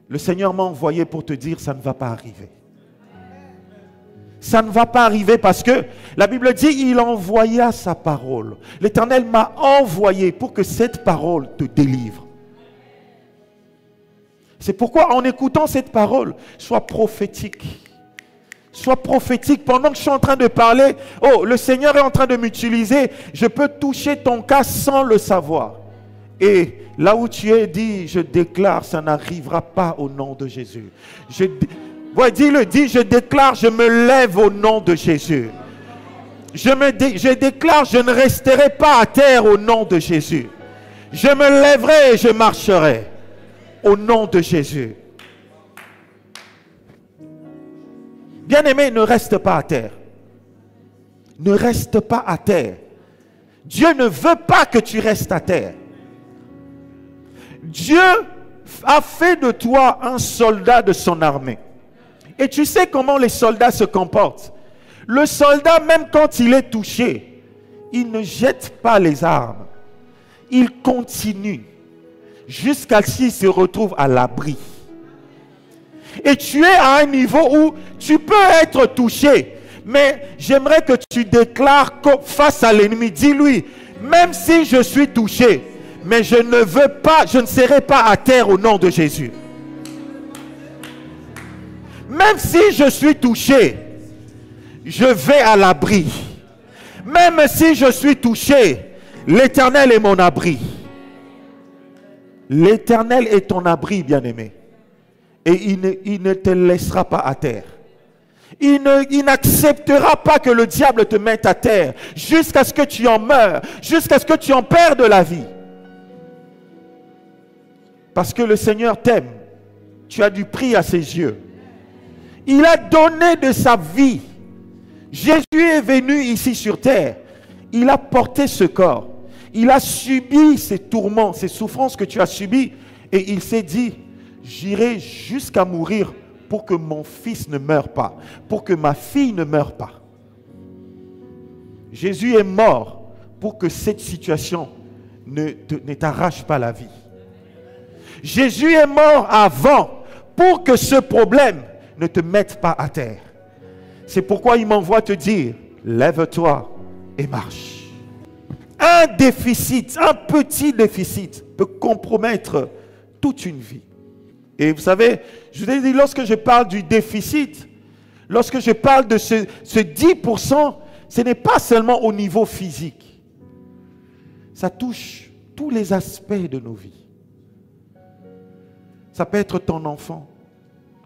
le Seigneur m'a envoyé pour te dire, ça ne va pas arriver. Ça ne va pas arriver parce que la Bible dit, il envoya sa parole. L'Éternel m'a envoyé pour que cette parole te délivre. C'est pourquoi en écoutant cette parole, sois prophétique. Sois prophétique. Pendant que je suis en train de parler, oh, le Seigneur est en train de m'utiliser. Je peux toucher ton cas sans le savoir. Et là où tu es, dis, je déclare, ça n'arrivera pas au nom de Jésus. Dis-le, dis, je déclare, je me lève au nom de Jésus. Je déclare, je ne resterai pas à terre au nom de Jésus. Je me lèverai et je marcherai au nom de Jésus. Bien-aimé, ne reste pas à terre. Ne reste pas à terre. Dieu ne veut pas que tu restes à terre. Dieu a fait de toi un soldat de son armée. Et tu sais comment les soldats se comportent. Le soldat, même quand il est touché, il ne jette pas les armes. Il continue jusqu'à ce qu'il se retrouve à l'abri. Et tu es à un niveau où tu peux être touché. Mais j'aimerais que tu déclares face à l'ennemi. Dis-lui, même si je suis touché, mais je ne veux pas, je ne serai pas à terre au nom de Jésus. Même si je suis touché, je vais à l'abri. Même si je suis touché, l'Éternel est mon abri. L'Éternel est ton abri, bien-aimé. Et il ne te laissera pas à terre. Il n'acceptera pas que le diable te mette à terre jusqu'à ce que tu en meurs, jusqu'à ce que tu en perdes la vie. Parce que le Seigneur t'aime. Tu as du prix à ses yeux. Il a donné de sa vie. Jésus est venu ici sur terre. Il a porté ce corps. Il a subi ces tourments, ces souffrances que tu as subies. Et il s'est dit, j'irai jusqu'à mourir pour que mon fils ne meure pas, pour que ma fille ne meure pas. Jésus est mort pour que cette situation ne t'arrache pas la vie. Jésus est mort avant pour que ce problème ne te mette pas à terre. C'est pourquoi il m'envoie te dire, lève-toi et marche. Un déficit, un petit déficit peut compromettre toute une vie. Et vous savez, je vous ai dit, lorsque je parle du déficit, lorsque je parle de ce 10%, ce n'est pas seulement au niveau physique. Ça touche tous les aspects de nos vies. Ça peut être ton enfant.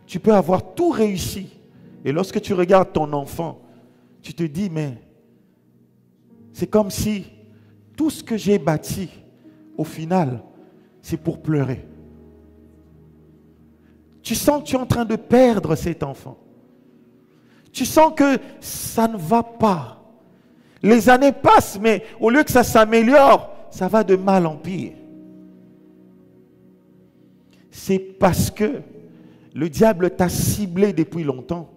Tu peux avoir tout réussi. Et lorsque tu regardes ton enfant, tu te dis, mais c'est comme si tout ce que j'ai bâti, au final, c'est pour pleurer. Tu sens que tu es en train de perdre cet enfant. Tu sens que ça ne va pas. Les années passent, mais au lieu que ça s'améliore, ça va de mal en pire. C'est parce que le diable t'a ciblé depuis longtemps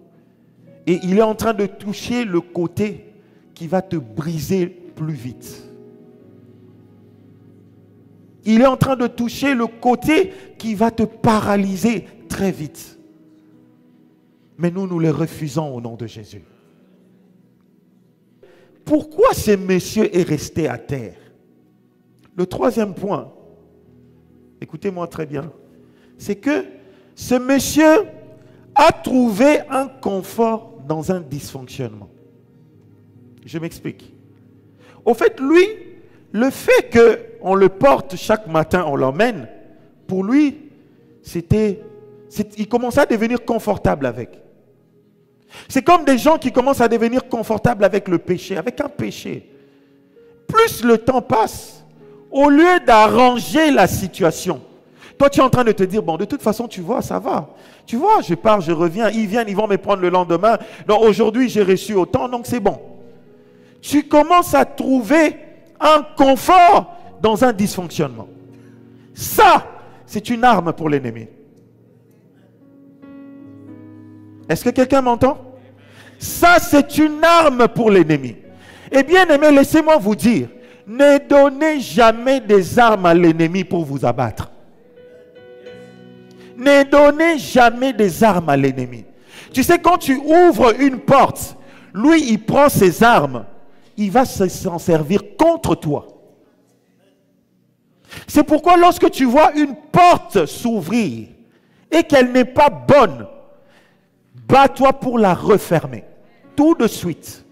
et il est en train de toucher le côté qui va te briser plus vite. Il est en train de toucher le côté qui va te paralyser très vite. Mais nous les refusons au nom de Jésus. Pourquoi ce monsieur est resté à terre? Le troisième point, écoutez-moi très bien, c'est que ce monsieur a trouvé un confort dans un dysfonctionnement. Je m'explique. Au fait, lui, le fait qu'on le porte chaque matin, on l'emmène, pour lui, il commençait à devenir confortable avec. C'est comme des gens qui commencent à devenir confortables avec le péché, avec un péché. Plus le temps passe, au lieu d'arranger la situation, toi tu es en train de te dire, bon de toute façon tu vois, ça va. Tu vois, je pars, je reviens, ils viennent, ils vont me prendre le lendemain. Donc aujourd'hui j'ai reçu autant, donc c'est bon. Tu commences à trouver un confort dans un dysfonctionnement. Ça, c'est une arme pour l'ennemi. Est-ce que quelqu'un m'entend? Ça, c'est une arme pour l'ennemi. Et bien aimé, laissez-moi vous dire, ne donnez jamais des armes à l'ennemi pour vous abattre. Ne donnez jamais des armes à l'ennemi. Tu sais, quand tu ouvres une porte, lui, il prend ses armes, il va s'en servir contre toi. C'est pourquoi lorsque tu vois une porte s'ouvrir et qu'elle n'est pas bonne, bats-toi pour la refermer. Tout de suite.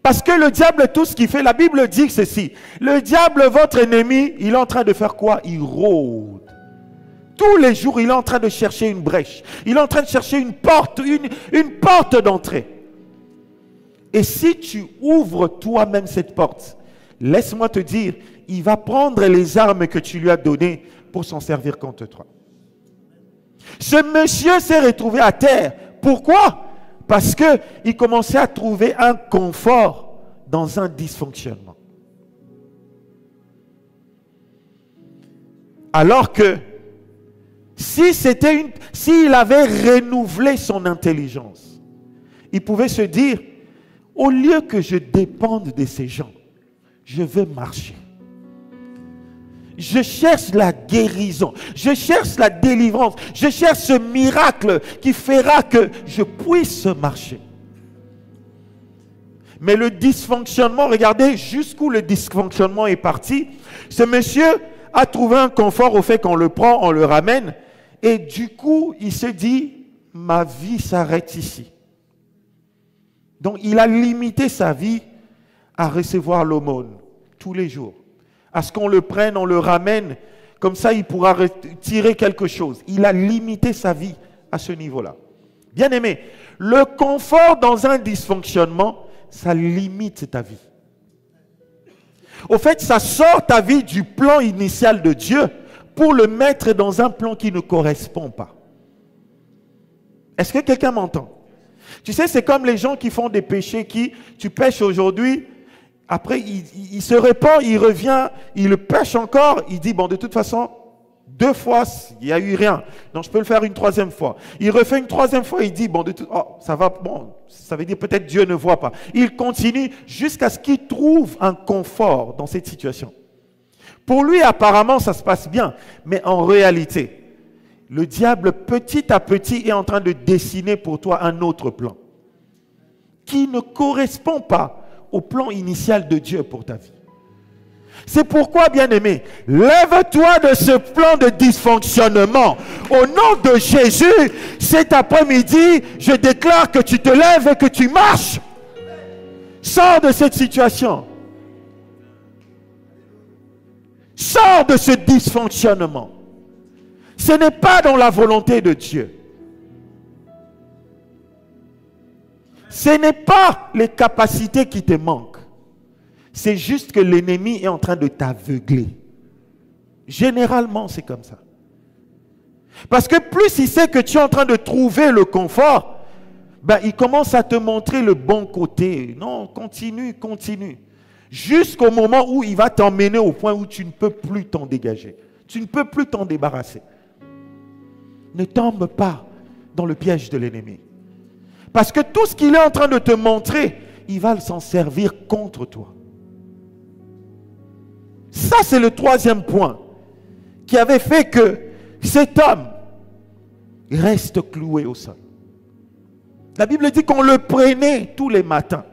Parce que le diable, tout ce qu'il fait, la Bible dit ceci. Le diable, votre ennemi, il est en train de faire quoi? Il rôde. Tous les jours, il est en train de chercher une brèche. Il est en train de chercher une porte, une porte d'entrée. Et si tu ouvres toi-même cette porte, laisse-moi te dire, il va prendre les armes que tu lui as données pour s'en servir contre toi. Ce monsieur s'est retrouvé à terre Pourquoi? Parce qu'il commençait à trouver un confort dans un dysfonctionnement. Alors que s'il avait renouvelé son intelligence, il pouvait se dire, au lieu que je dépende de ces gens, je veux marcher. Je cherche la guérison, je cherche la délivrance, je cherche ce miracle qui fera que je puisse marcher. Mais le dysfonctionnement, regardez jusqu'où le dysfonctionnement est parti. Ce monsieur a trouvé un confort au fait qu'on le prend, on le ramène, et du coup, il se dit, ma vie s'arrête ici. Donc, il a limité sa vie à recevoir l'aumône tous les jours. À ce qu'on le prenne, on le ramène, comme ça il pourra retirer quelque chose. Il a limité sa vie à ce niveau-là. Bien aimé, le confort dans un dysfonctionnement, ça limite ta vie. Au fait, ça sort ta vie du plan initial de Dieu pour le mettre dans un plan qui ne correspond pas. Est-ce que quelqu'un m'entend? Tu sais, c'est comme les gens qui font des péchés tu pêches aujourd'hui, après il se répand, il revient, il le pêche encore, il dit, bon, de toute façon, 2 fois, il n'y a eu rien, donc je peux le faire une 3e fois. Il refait une 3e fois, il dit, bon, ça va, bon, ça veut dire peut-être Dieu ne voit pas. Il continue jusqu'à ce qu'il trouve un confort dans cette situation. Pour lui, apparemment, ça se passe bien, mais en réalité, le diable, petit à petit, est en train de dessiner pour toi un autre plan qui ne correspond pas au plan initial de Dieu pour ta vie. C'est pourquoi, bien-aimé, lève-toi de ce plan de dysfonctionnement. Au nom de Jésus, cet après-midi, je déclare que tu te lèves et que tu marches. Sors de cette situation. Sors de ce dysfonctionnement. Ce n'est pas dans la volonté de Dieu. Ce n'est pas les capacités qui te manquent. C'est juste que l'ennemi est en train de t'aveugler. Généralement, c'est comme ça. Parce que plus il sait que tu es en train de trouver le confort, il commence à te montrer le bon côté. Non, continue, continue. Jusqu'au moment où il va t'emmener au point où tu ne peux plus t'en dégager. Tu ne peux plus t'en débarrasser. Ne tombe pas dans le piège de l'ennemi. Parce que tout ce qu'il est en train de te montrer, il va s'en servir contre toi. Ça, c'est le 3e point qui avait fait que cet homme reste cloué au sol. La Bible dit qu'on le prenait tous les matins.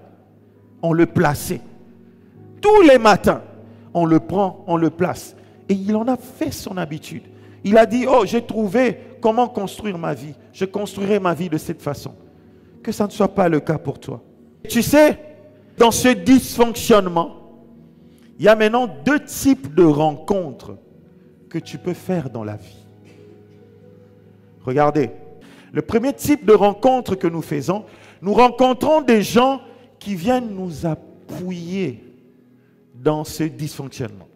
On le plaçait. Tous les matins, on le prend, on le place. Et il en a fait son habitude. Il a dit, oh, j'ai trouvé comment construire ma vie. Je construirai ma vie de cette façon. Que ça ne soit pas le cas pour toi. Tu sais, dans ce dysfonctionnement, il y a maintenant 2 types de rencontres que tu peux faire dans la vie. Regardez, le premier type de rencontre que nous faisons, nous rencontrons des gens qui viennent nous appuyer dans ce dysfonctionnement.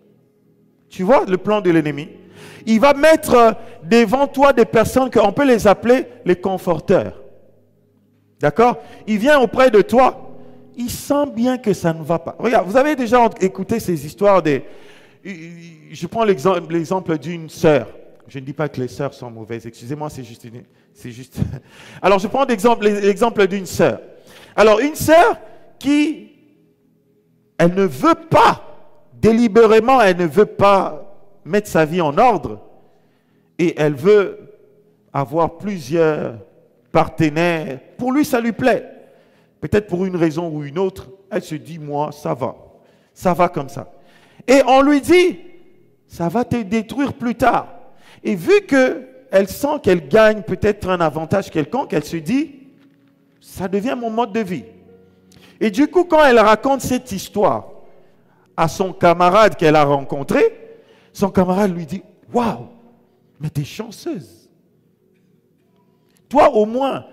Tu vois le plan de l'ennemi? Il va mettre devant toi des personnes qu'on peut les appeler les conforteurs. D'accord? Il vient auprès de toi. Il sent bien que ça ne va pas. Regarde, vous avez déjà écouté ces histoires des... Je prends l'exemple d'une sœur. Je ne dis pas que les sœurs sont mauvaises. Excusez-moi, c'est juste... Alors, je prends l'exemple d'une sœur. Alors, une sœur qui... Elle ne veut pas, délibérément, elle ne veut pas mettre sa vie en ordre. Et elle veut avoir plusieurs partenaires. Pour lui, ça lui plaît. Peut-être pour une raison ou une autre, elle se dit, moi, ça va. Ça va comme ça. Et on lui dit, ça va te détruire plus tard. Et vu qu'elle sent qu'elle gagne peut-être un avantage quelconque, elle se dit, ça devient mon mode de vie. Et du coup, quand elle raconte cette histoire à son camarade qu'elle a rencontré, son camarade lui dit, waouh, mais t'es chanceuse. Toi, au moins,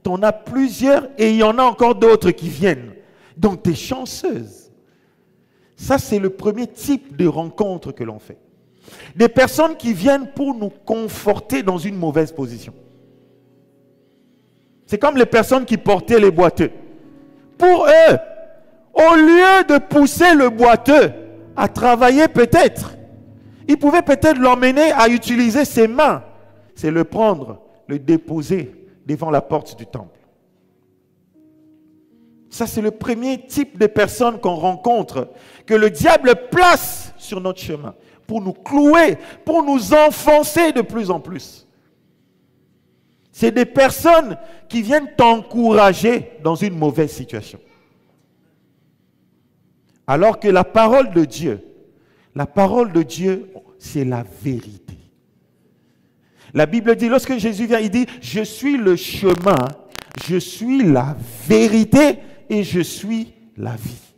tu en as plusieurs et il y en a encore d'autres qui viennent. Donc, tu es chanceuse. Ça, c'est le premier type de rencontre que l'on fait. Des personnes qui viennent pour nous conforter dans une mauvaise position. C'est comme les personnes qui portaient les boiteux. Pour eux, au lieu de pousser le boiteux à travailler peut-être, ils pouvaient peut-être l'emmener à utiliser ses mains. C'est le prendre, le déposer devant la porte du temple. Ça, c'est le premier type de personnes qu'on rencontre, que le diable place sur notre chemin pour nous clouer, pour nous enfoncer de plus en plus. C'est des personnes qui viennent t'encourager dans une mauvaise situation. Alors que la parole de Dieu, c'est la vérité. La Bible dit, lorsque Jésus vient, il dit, je suis le chemin, je suis la vérité et je suis la vie.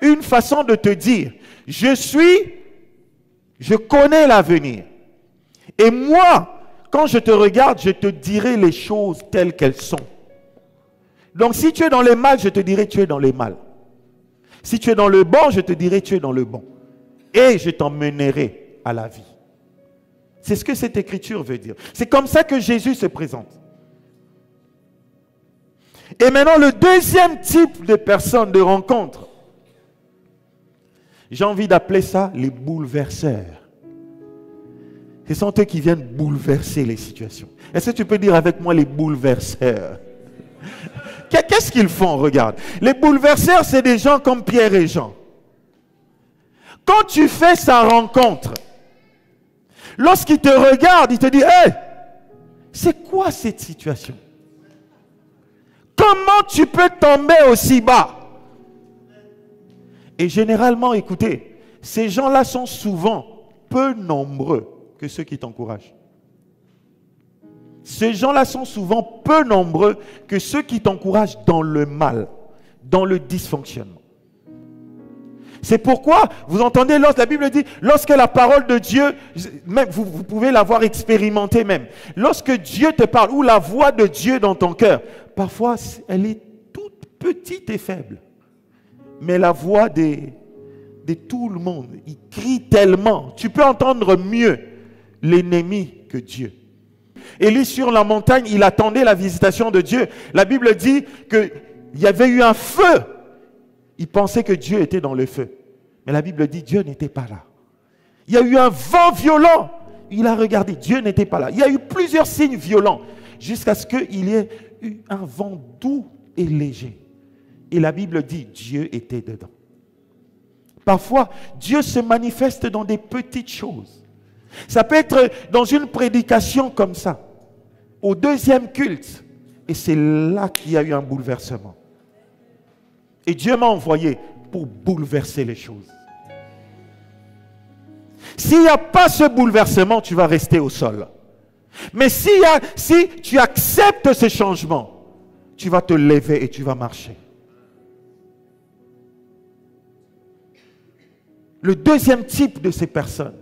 Une façon de te dire, je connais l'avenir. Et moi, quand je te regarde, je te dirai les choses telles qu'elles sont. Donc si tu es dans les mal, je te dirai tu es dans les mal. Si tu es dans le bon, je te dirai tu es dans le bon. Et je t'emmènerai à la vie. C'est ce que cette écriture veut dire. C'est comme ça que Jésus se présente. Et maintenant, le deuxième type de personnes, de rencontres, j'ai envie d'appeler ça les bouleverseurs. Ce sont eux qui viennent bouleverser les situations. Est-ce que tu peux dire avec moi les bouleverseurs? Qu'est-ce qu'ils font? Regarde. Les bouleverseurs, c'est des gens comme Pierre et Jean. Quand tu fais sa rencontre, lorsqu'il te regarde, il te dit, hey, c'est quoi cette situation? Comment tu peux tomber aussi bas? Et généralement, écoutez, ces gens-là sont souvent peu nombreux que ceux qui t'encouragent. Ces gens-là sont souvent peu nombreux que ceux qui t'encouragent dans le mal, dans le dysfonctionnement. C'est pourquoi, vous entendez, la Bible dit, lorsque la parole de Dieu, même vous pouvez l'avoir expérimenté même, lorsque Dieu te parle, ou la voix de Dieu dans ton cœur, parfois elle est toute petite et faible. Mais la voix de tout le monde, il crie tellement, tu peux entendre mieux l'ennemi que Dieu. Élie sur la montagne, il attendait la visitation de Dieu. La Bible dit qu'il y avait eu un feu. Il pensait que Dieu était dans le feu. Mais la Bible dit Dieu n'était pas là. Il y a eu un vent violent. Il a regardé, Dieu n'était pas là. Il y a eu plusieurs signes violents jusqu'à ce qu'il y ait eu un vent doux et léger. Et la Bible dit Dieu était dedans. Parfois, Dieu se manifeste dans des petites choses. Ça peut être dans une prédication comme ça, au deuxième culte. Et c'est là qu'il y a eu un bouleversement. Et Dieu m'a envoyé pour bouleverser les choses. S'il n'y a pas ce bouleversement, tu vas rester au sol. Mais si tu acceptes ce changement, tu vas te lever et tu vas marcher. Le deuxième type de ces personnes,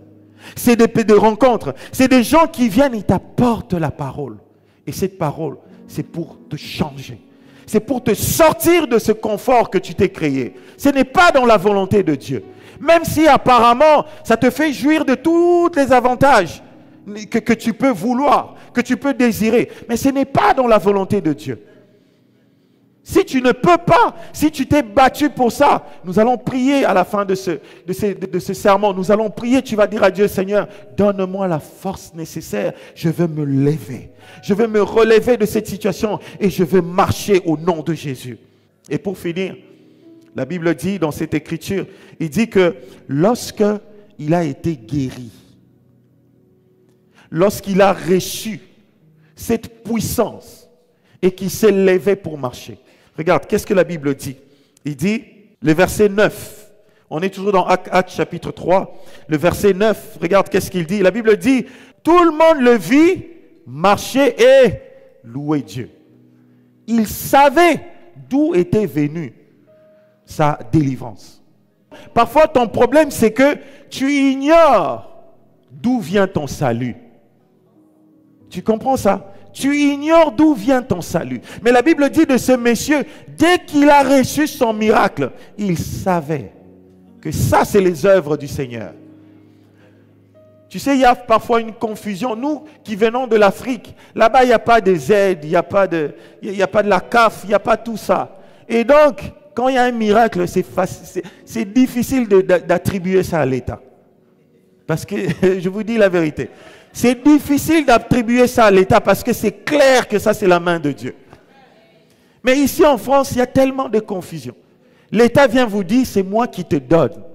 c'est des rencontres. C'est des gens qui viennent et t'apportent la parole. Et cette parole, c'est pour te changer. C'est pour te sortir de ce confort que tu t'es créé. Ce n'est pas dans la volonté de Dieu. Même si apparemment, ça te fait jouir de tous les avantages que tu peux vouloir, que tu peux désirer. Mais ce n'est pas dans la volonté de Dieu. Si tu ne peux pas, si tu t'es battu pour ça, nous allons prier à la fin de ce sermon. Nous allons prier, tu vas dire à Dieu, Seigneur, donne-moi la force nécessaire. Je veux me lever. Je veux me relever de cette situation et je veux marcher au nom de Jésus. Et pour finir, la Bible dit dans cette écriture, il dit que lorsqu'il a été guéri, lorsqu'il a reçu cette puissance et qu'il s'est levé pour marcher. Regarde, qu'est-ce que la Bible dit? Il dit, le verset 9, on est toujours dans Actes chapitre 3, le verset 9, regarde qu'est-ce qu'il dit. La Bible dit, tout le monde le vit, marcher et louer Dieu. Il savait d'où était venue sa délivrance. Parfois, ton problème, c'est que tu ignores d'où vient ton salut. Tu comprends ça? Tu ignores d'où vient ton salut. Mais la Bible dit de ce monsieur, dès qu'il a reçu son miracle, il savait que ça, c'est les œuvres du Seigneur. Tu sais, il y a parfois une confusion. Nous qui venons de l'Afrique, là-bas, il n'y a pas des aides, il n'y a pas de la CAF, il n'y a pas tout ça. Et donc, quand il y a un miracle, c'est difficile d'attribuer ça à l'État. Parce que, je vous dis la vérité, c'est difficile d'attribuer ça à l'État parce que c'est clair que ça, c'est la main de Dieu. Mais ici en France, il y a tellement de confusion. L'État vient vous dire, c'est moi qui te donne.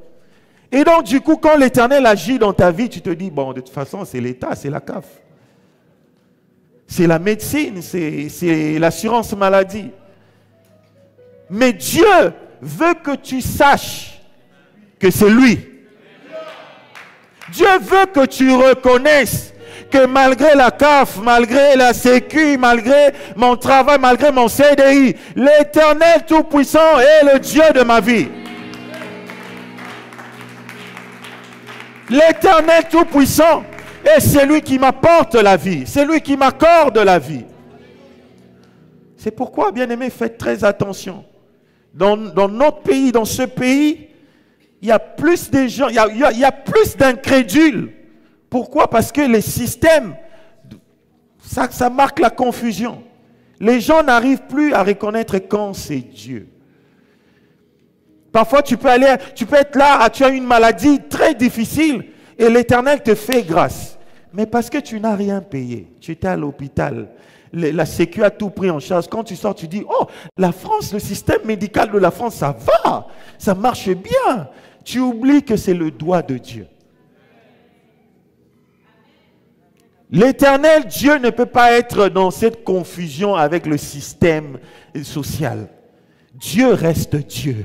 Et donc, du coup, quand l'Éternel agit dans ta vie, tu te dis, bon, de toute façon, c'est l'État, c'est la CAF. C'est la médecine, c'est l'assurance maladie. Mais Dieu veut que tu saches que c'est lui. Dieu veut que tu reconnaisses que malgré la CAF, malgré la Sécu, malgré mon travail, malgré mon CDI, l'Éternel Tout-Puissant est le Dieu de ma vie. L'Éternel Tout-Puissant est celui qui m'apporte la vie. C'est lui qui m'accorde la vie. C'est pourquoi, bien-aimés, faites très attention. Dans notre pays, dans ce pays, il y a plus de gens, il y a plus d'incrédules. Pourquoi? Parce que les systèmes, ça marque la confusion. Les gens n'arrivent plus à reconnaître quand c'est Dieu. Parfois, tu peux être là, tu as une maladie très difficile et l'Éternel te fait grâce. Mais parce que tu n'as rien payé, tu étais à l'hôpital, la Sécu a tout pris en charge. Quand tu sors, tu dis, oh, la France, le système médical de la France, ça va, ça marche bien. Tu oublies que c'est le doigt de Dieu. L'Éternel Dieu ne peut pas être dans cette confusion avec le système social. Dieu reste Dieu.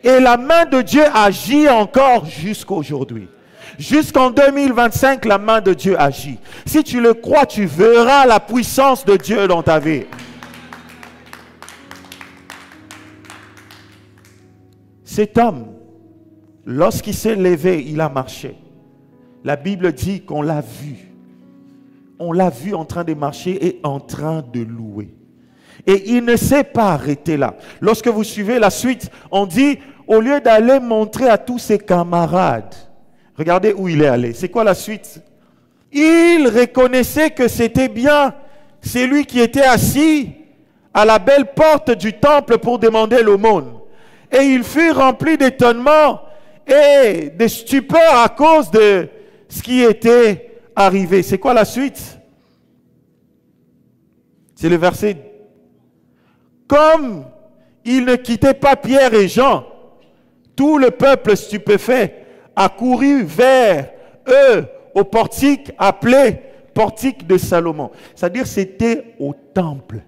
Et la main de Dieu agit encore jusqu'aujourd'hui. Jusqu'en 2025, la main de Dieu agit. Si tu le crois, tu verras la puissance de Dieu dans ta vie. Cet homme, lorsqu'il s'est levé, il a marché. La Bible dit qu'on l'a vu. On l'a vu en train de marcher et en train de louer. Et il ne s'est pas arrêté là. Lorsque vous suivez la suite, on dit, au lieu d'aller montrer à tous ses camarades, regardez où il est allé. C'est quoi la suite? Il reconnaissait que c'était bien celui qui était assis à la belle porte du temple pour demander l'aumône. Et il fut rempli d'étonnement et de stupeur à cause de ce qui était arrivé. C'est quoi la suite? C'est le verset. Comme il ne quittait pas Pierre et Jean, tout le peuple stupéfait accourut vers eux au portique appelé portique de Salomon. C'est-à-dire c'était au temple.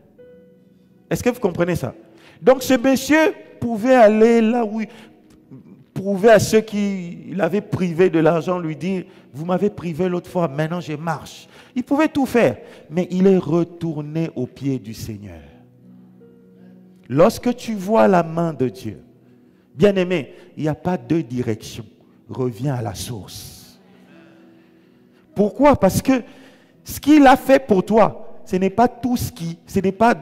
Est-ce que vous comprenez ça? Donc ce monsieur pouvait aller là où il pouvait à ceux qui l'avaient privé de l'argent lui dire, vous m'avez privé l'autre fois, maintenant je marche. Il pouvait tout faire, mais il est retourné aux pieds du Seigneur. Lorsque tu vois la main de Dieu, bien-aimé, il n'y a pas deux directions. Reviens à la source. Pourquoi? Parce que ce qu'il a fait pour toi, ce n'est pas ce n'est pas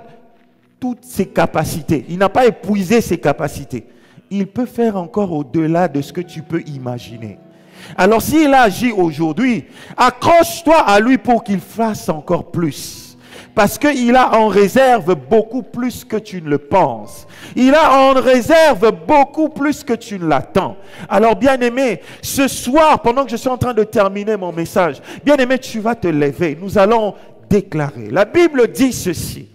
toutes ses capacités. Il n'a pas épuisé ses capacités. Il peut faire encore au-delà de ce que tu peux imaginer. Alors s'il agit aujourd'hui, accroche-toi à lui pour qu'il fasse encore plus. Parce qu'il a en réserve beaucoup plus que tu ne le penses. Il a en réserve beaucoup plus que tu ne l'attends. Alors bien-aimé, ce soir, pendant que je suis en train de terminer mon message, bien-aimé, tu vas te lever. Nous allons déclarer. La Bible dit ceci.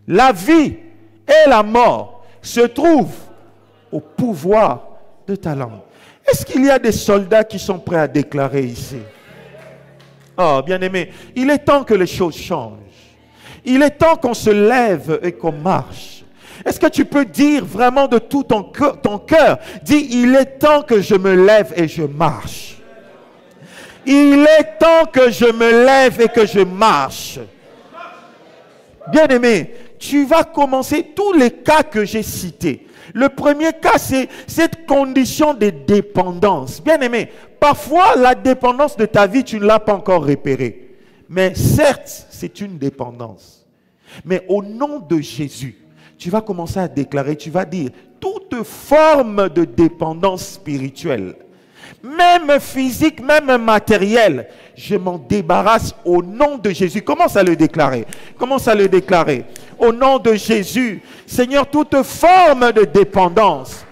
La vie et la mort se trouvent au pouvoir de ta langue. Est-ce qu'il y a des soldats qui sont prêts à déclarer ici? Oh, bien-aimé, il est temps que les choses changent. Il est temps qu'on se lève et qu'on marche. Est-ce que tu peux dire vraiment de tout ton cœur, dis, il est temps que je me lève et je marche. Il est temps que je me lève et que je marche. Bien-aimé, tu vas commencer tous les cas que j'ai cités. Le premier cas, c'est cette condition de dépendance. Bien-aimé, parfois la dépendance de ta vie, tu ne l'as pas encore repérée. Mais certes, c'est une dépendance. Mais au nom de Jésus, tu vas commencer à déclarer, tu vas dire, toute forme de dépendance spirituelle, même physique, même matériel. Je m'en débarrasse au nom de Jésus. Commence à le déclarer. Commence à le déclarer. Au nom de Jésus, Seigneur, toute forme de dépendance,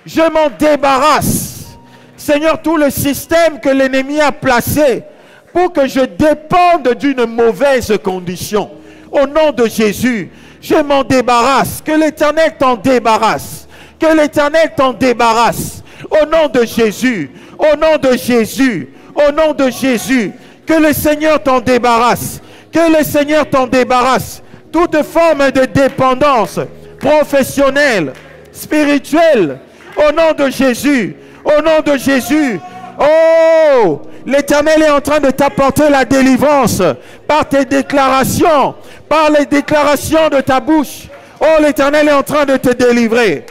je m'en débarrasse. Seigneur, tout le système que l'ennemi a placé pour que je dépende d'une mauvaise condition. Au nom de Jésus, je m'en débarrasse. Que l'Éternel t'en débarrasse. Que l'Éternel t'en débarrasse. Au nom de Jésus. Au nom de Jésus. Au nom de Jésus. Que le Seigneur t'en débarrasse. Que le Seigneur t'en débarrasse. Toute forme de dépendance professionnelle, spirituelle. Au nom de Jésus. Au nom de Jésus. Oh, l'Éternel est en train de t'apporter la délivrance par tes déclarations, par les déclarations de ta bouche. Oh, l'Éternel est en train de te délivrer.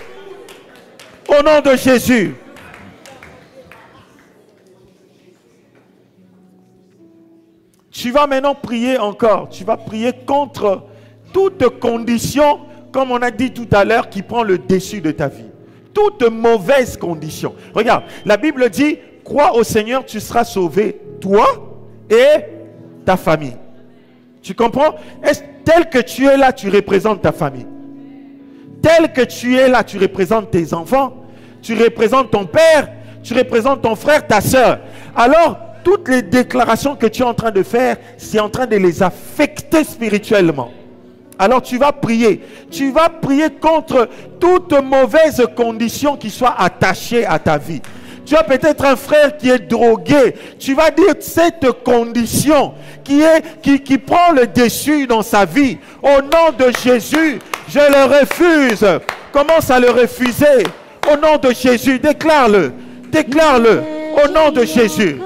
Au nom de Jésus. Tu vas maintenant prier encore. Tu vas prier contre toute condition, comme on a dit tout à l'heure, qui prend le dessus de ta vie. Toute mauvaise condition. Regarde, la Bible dit, crois au Seigneur, tu seras sauvé, toi et ta famille. Tu comprends? Tel que tu es là, tu représentes ta famille. Tel que tu es là, tu représentes tes enfants, tu représentes ton père, tu représentes ton frère, ta soeur. Alors, toutes les déclarations que tu es en train de faire, c'est en train de les affecter spirituellement. Alors tu vas prier. Tu vas prier contre toute mauvaise condition qui soit attachée à ta vie. Tu as peut-être un frère qui est drogué. Tu vas dire cette condition qui prend le dessus dans sa vie. Au nom de Jésus, je le refuse. Commence à le refuser. Au nom de Jésus, déclare-le. Déclare-le. Au nom de Jésus.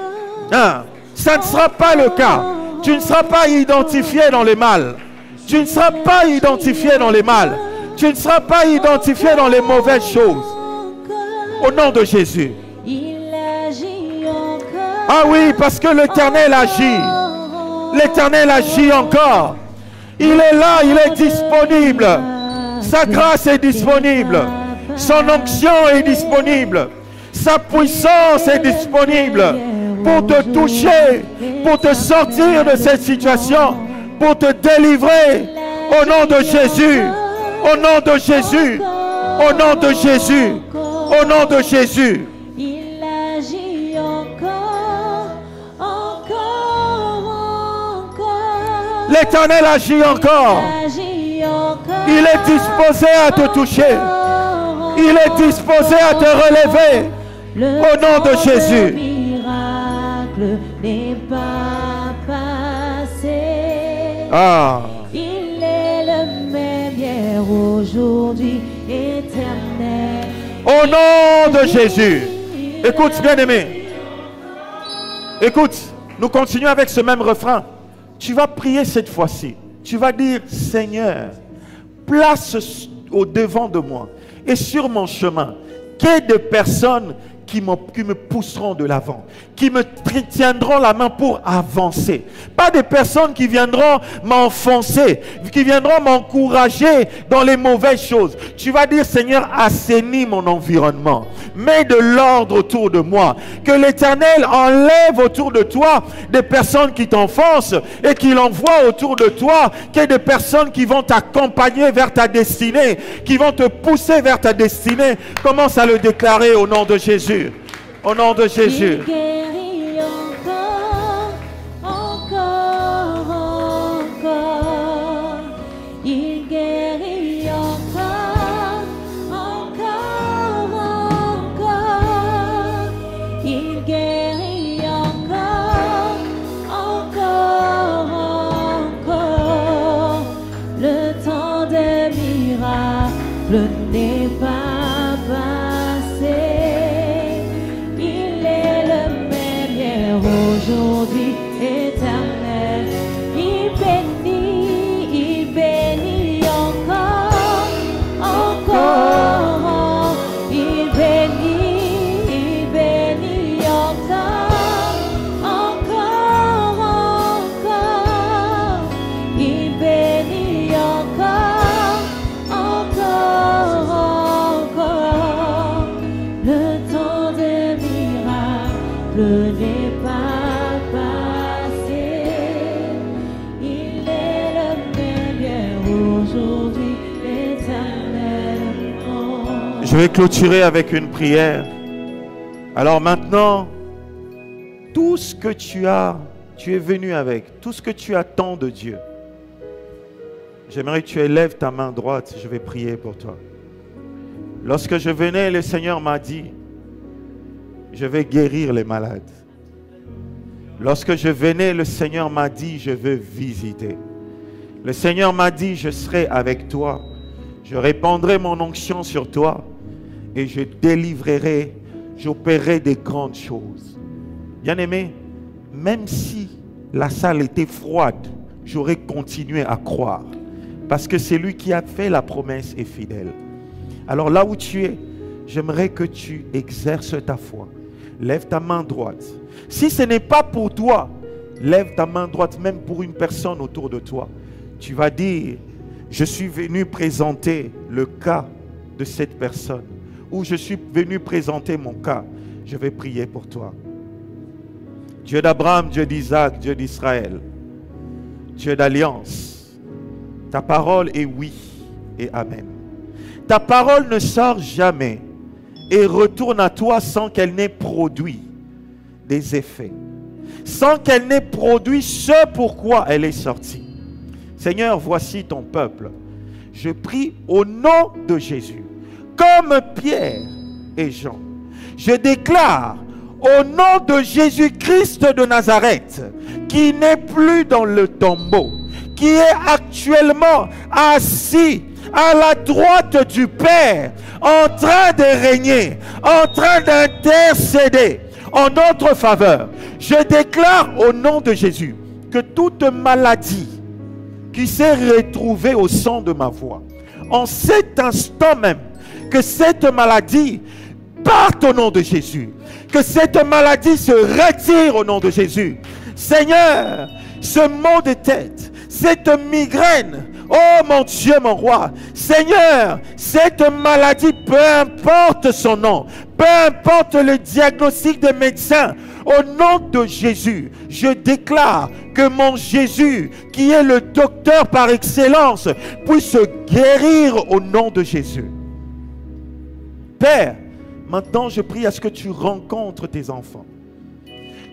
Hein? Ça ne sera pas le cas. Tu ne seras pas identifié dans le mal. Tu ne seras pas identifié dans les mal. Tu ne seras pas identifié dans les mauvaises choses. Au nom de Jésus. Ah oui, parce que l'Éternel agit. L'Éternel agit encore. Il est là, il est disponible. Sa grâce est disponible. Son onction est disponible. Sa puissance est disponible pour te toucher, pour te sortir de cette situation, pour te délivrer. Au nom de Jésus. Au nom de Jésus. Au nom de Jésus. Au nom de Jésus. Il agit encore, encore, encore. L'Éternel agit encore. Il est disposé à te toucher. Il est disposé à te relever. Au nom de Jésus. Le miracle n'est pas passé. Ah. Il est le même hier, aujourd'hui, éternel. Au nom de Jésus. Écoute, bien-aimé. Écoute, nous continuons avec ce même refrain. Tu vas prier cette fois-ci. Tu vas dire, Seigneur, place au devant de moi et sur mon chemin qu'il y ait des personnes qui me pousseront de l'avant, qui me tiendront la main pour avancer. Pas des personnes qui viendront m'enfoncer, qui viendront m'encourager dans les mauvaises choses. Tu vas dire, Seigneur, assainis mon environnement. Mets de l'ordre autour de moi. Que l'Éternel enlève autour de toi des personnes qui t'enfoncent et qu'il envoie autour de toi qu'il y ait des personnes qui vont t'accompagner vers ta destinée, qui vont te pousser vers ta destinée. Commence à le déclarer au nom de Jésus. Au nom de Jésus. Il guérit encore, encore, encore. Il guérit encore, encore, encore. Il guérit encore, encore, encore. Le temps des miracles n'est pas passé. Aujourd'hui éternel, il bénit encore, encore, il bénit encore, encore, encore, il bénit encore, encore, encore, le temps des miracles n'est pas passé. Il est le même hier, aujourd'hui, éternellement. Je vais clôturer avec une prière. Alors maintenant, tout ce que tu es venu avec, tout ce que tu attends de Dieu, j'aimerais que tu élèves ta main droite, je vais prier pour toi. Lorsque je venais, le Seigneur m'a dit, je vais guérir les malades. Lorsque je venais, le Seigneur m'a dit, je veux visiter. Le Seigneur m'a dit, je serai avec toi. Je répandrai mon onction sur toi et je délivrerai, j'opérerai des grandes choses. Bien-aimé, même si la salle était froide, j'aurais continué à croire. Parce que c'est lui qui a fait la promesse est fidèle. Alors là où tu es, j'aimerais que tu exerces ta foi. Lève ta main droite. Si ce n'est pas pour toi, lève ta main droite même pour une personne autour de toi. Tu vas dire, je suis venu présenter le cas de cette personne. Ou je suis venu présenter mon cas. Je vais prier pour toi. Dieu d'Abraham, Dieu d'Isaac, Dieu d'Israël, Dieu d'alliance, ta parole est oui et amen. Ta parole ne sort jamais et retourne à toi sans qu'elle n'ait produit des effets, sans qu'elle n'ait produit ce pourquoi elle est sortie. Seigneur, voici ton peuple. Je prie au nom de Jésus, comme Pierre et Jean. Je déclare au nom de Jésus-Christ de Nazareth, qui n'est plus dans le tombeau, qui est actuellement assis à la droite du Père, en train de régner, en train d'intercéder en notre faveur. Je déclare au nom de Jésus que toute maladie qui s'est retrouvée au son de ma voix, en cet instant même, que cette maladie parte au nom de Jésus, que cette maladie se retire au nom de Jésus. Seigneur, ce mot de tête, cette migraine, oh mon Dieu, mon roi, Seigneur, cette maladie, peu importe son nom, peu importe le diagnostic des médecins, au nom de Jésus, je déclare que mon Jésus, qui est le docteur par excellence, puisse guérir au nom de Jésus. Père, maintenant je prie à ce que tu rencontres tes enfants.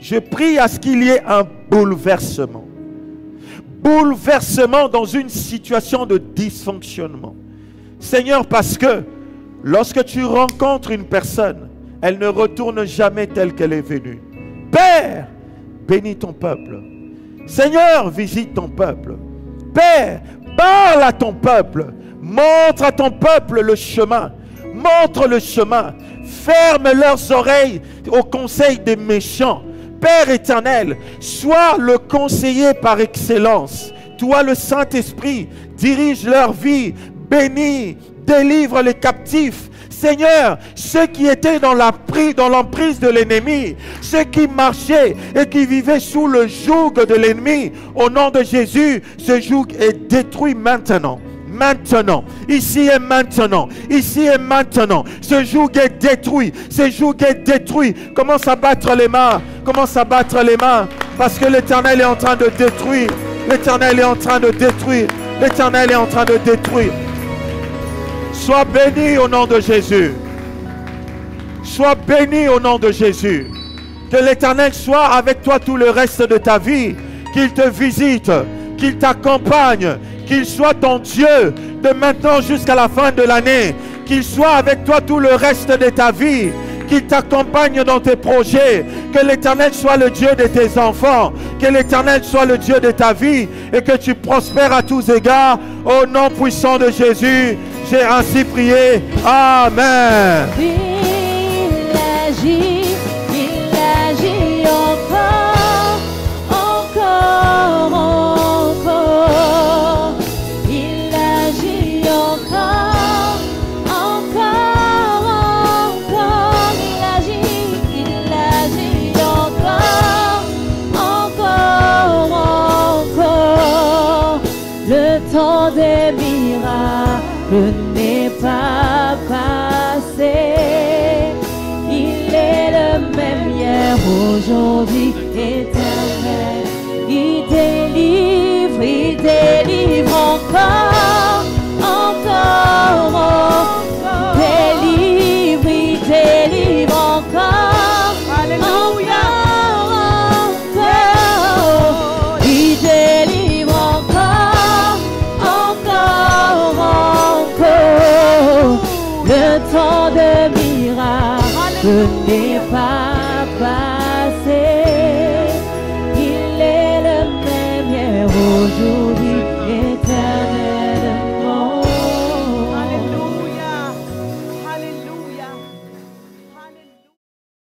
Je prie à ce qu'il y ait un bouleversement. Bouleversement dans une situation de dysfonctionnement. Seigneur, parce que lorsque tu rencontres une personne, elle ne retourne jamais telle qu'elle est venue. Père, bénis ton peuple. Seigneur, visite ton peuple. Père, parle à ton peuple. Montre à ton peuple le chemin. Montre le chemin. Ferme leurs oreilles au conseil des méchants. Père éternel, sois le conseiller par excellence. Toi, le Saint-Esprit, dirige leur vie, bénis, délivre les captifs. Seigneur, ceux qui étaient dans l'emprise de l'ennemi, ceux qui marchaient et qui vivaient sous le joug de l'ennemi, au nom de Jésus, ce joug est détruit maintenant. Maintenant, ici et maintenant, ici et maintenant, ce joug est détruit, ce joug est détruit. Commence à battre les mains, commence à battre les mains, parce que l'Éternel est en train de détruire, l'Éternel est en train de détruire, l'Éternel est en train de détruire. Sois béni au nom de Jésus, sois béni au nom de Jésus. Que l'Éternel soit avec toi tout le reste de ta vie, qu'il te visite, qu'il t'accompagne, qu'il soit ton Dieu de maintenant jusqu'à la fin de l'année. Qu'il soit avec toi tout le reste de ta vie. Qu'il t'accompagne dans tes projets. Que l'Éternel soit le Dieu de tes enfants. Que l'Éternel soit le Dieu de ta vie. Et que tu prospères à tous égards. Au nom puissant de Jésus, j'ai ainsi prié. Amen. Il agit encore, encore, encore. Il agit encore, encore, encore. Il agit encore, encore, encore. Le temps des miracles n'est pas passé. Il est aujourd'hui, éternel. Il délivre encore, encore. Il délivre encore. Alléluia. Encore. Il délivre encore, encore, encore. Le temps de miracle n'est pas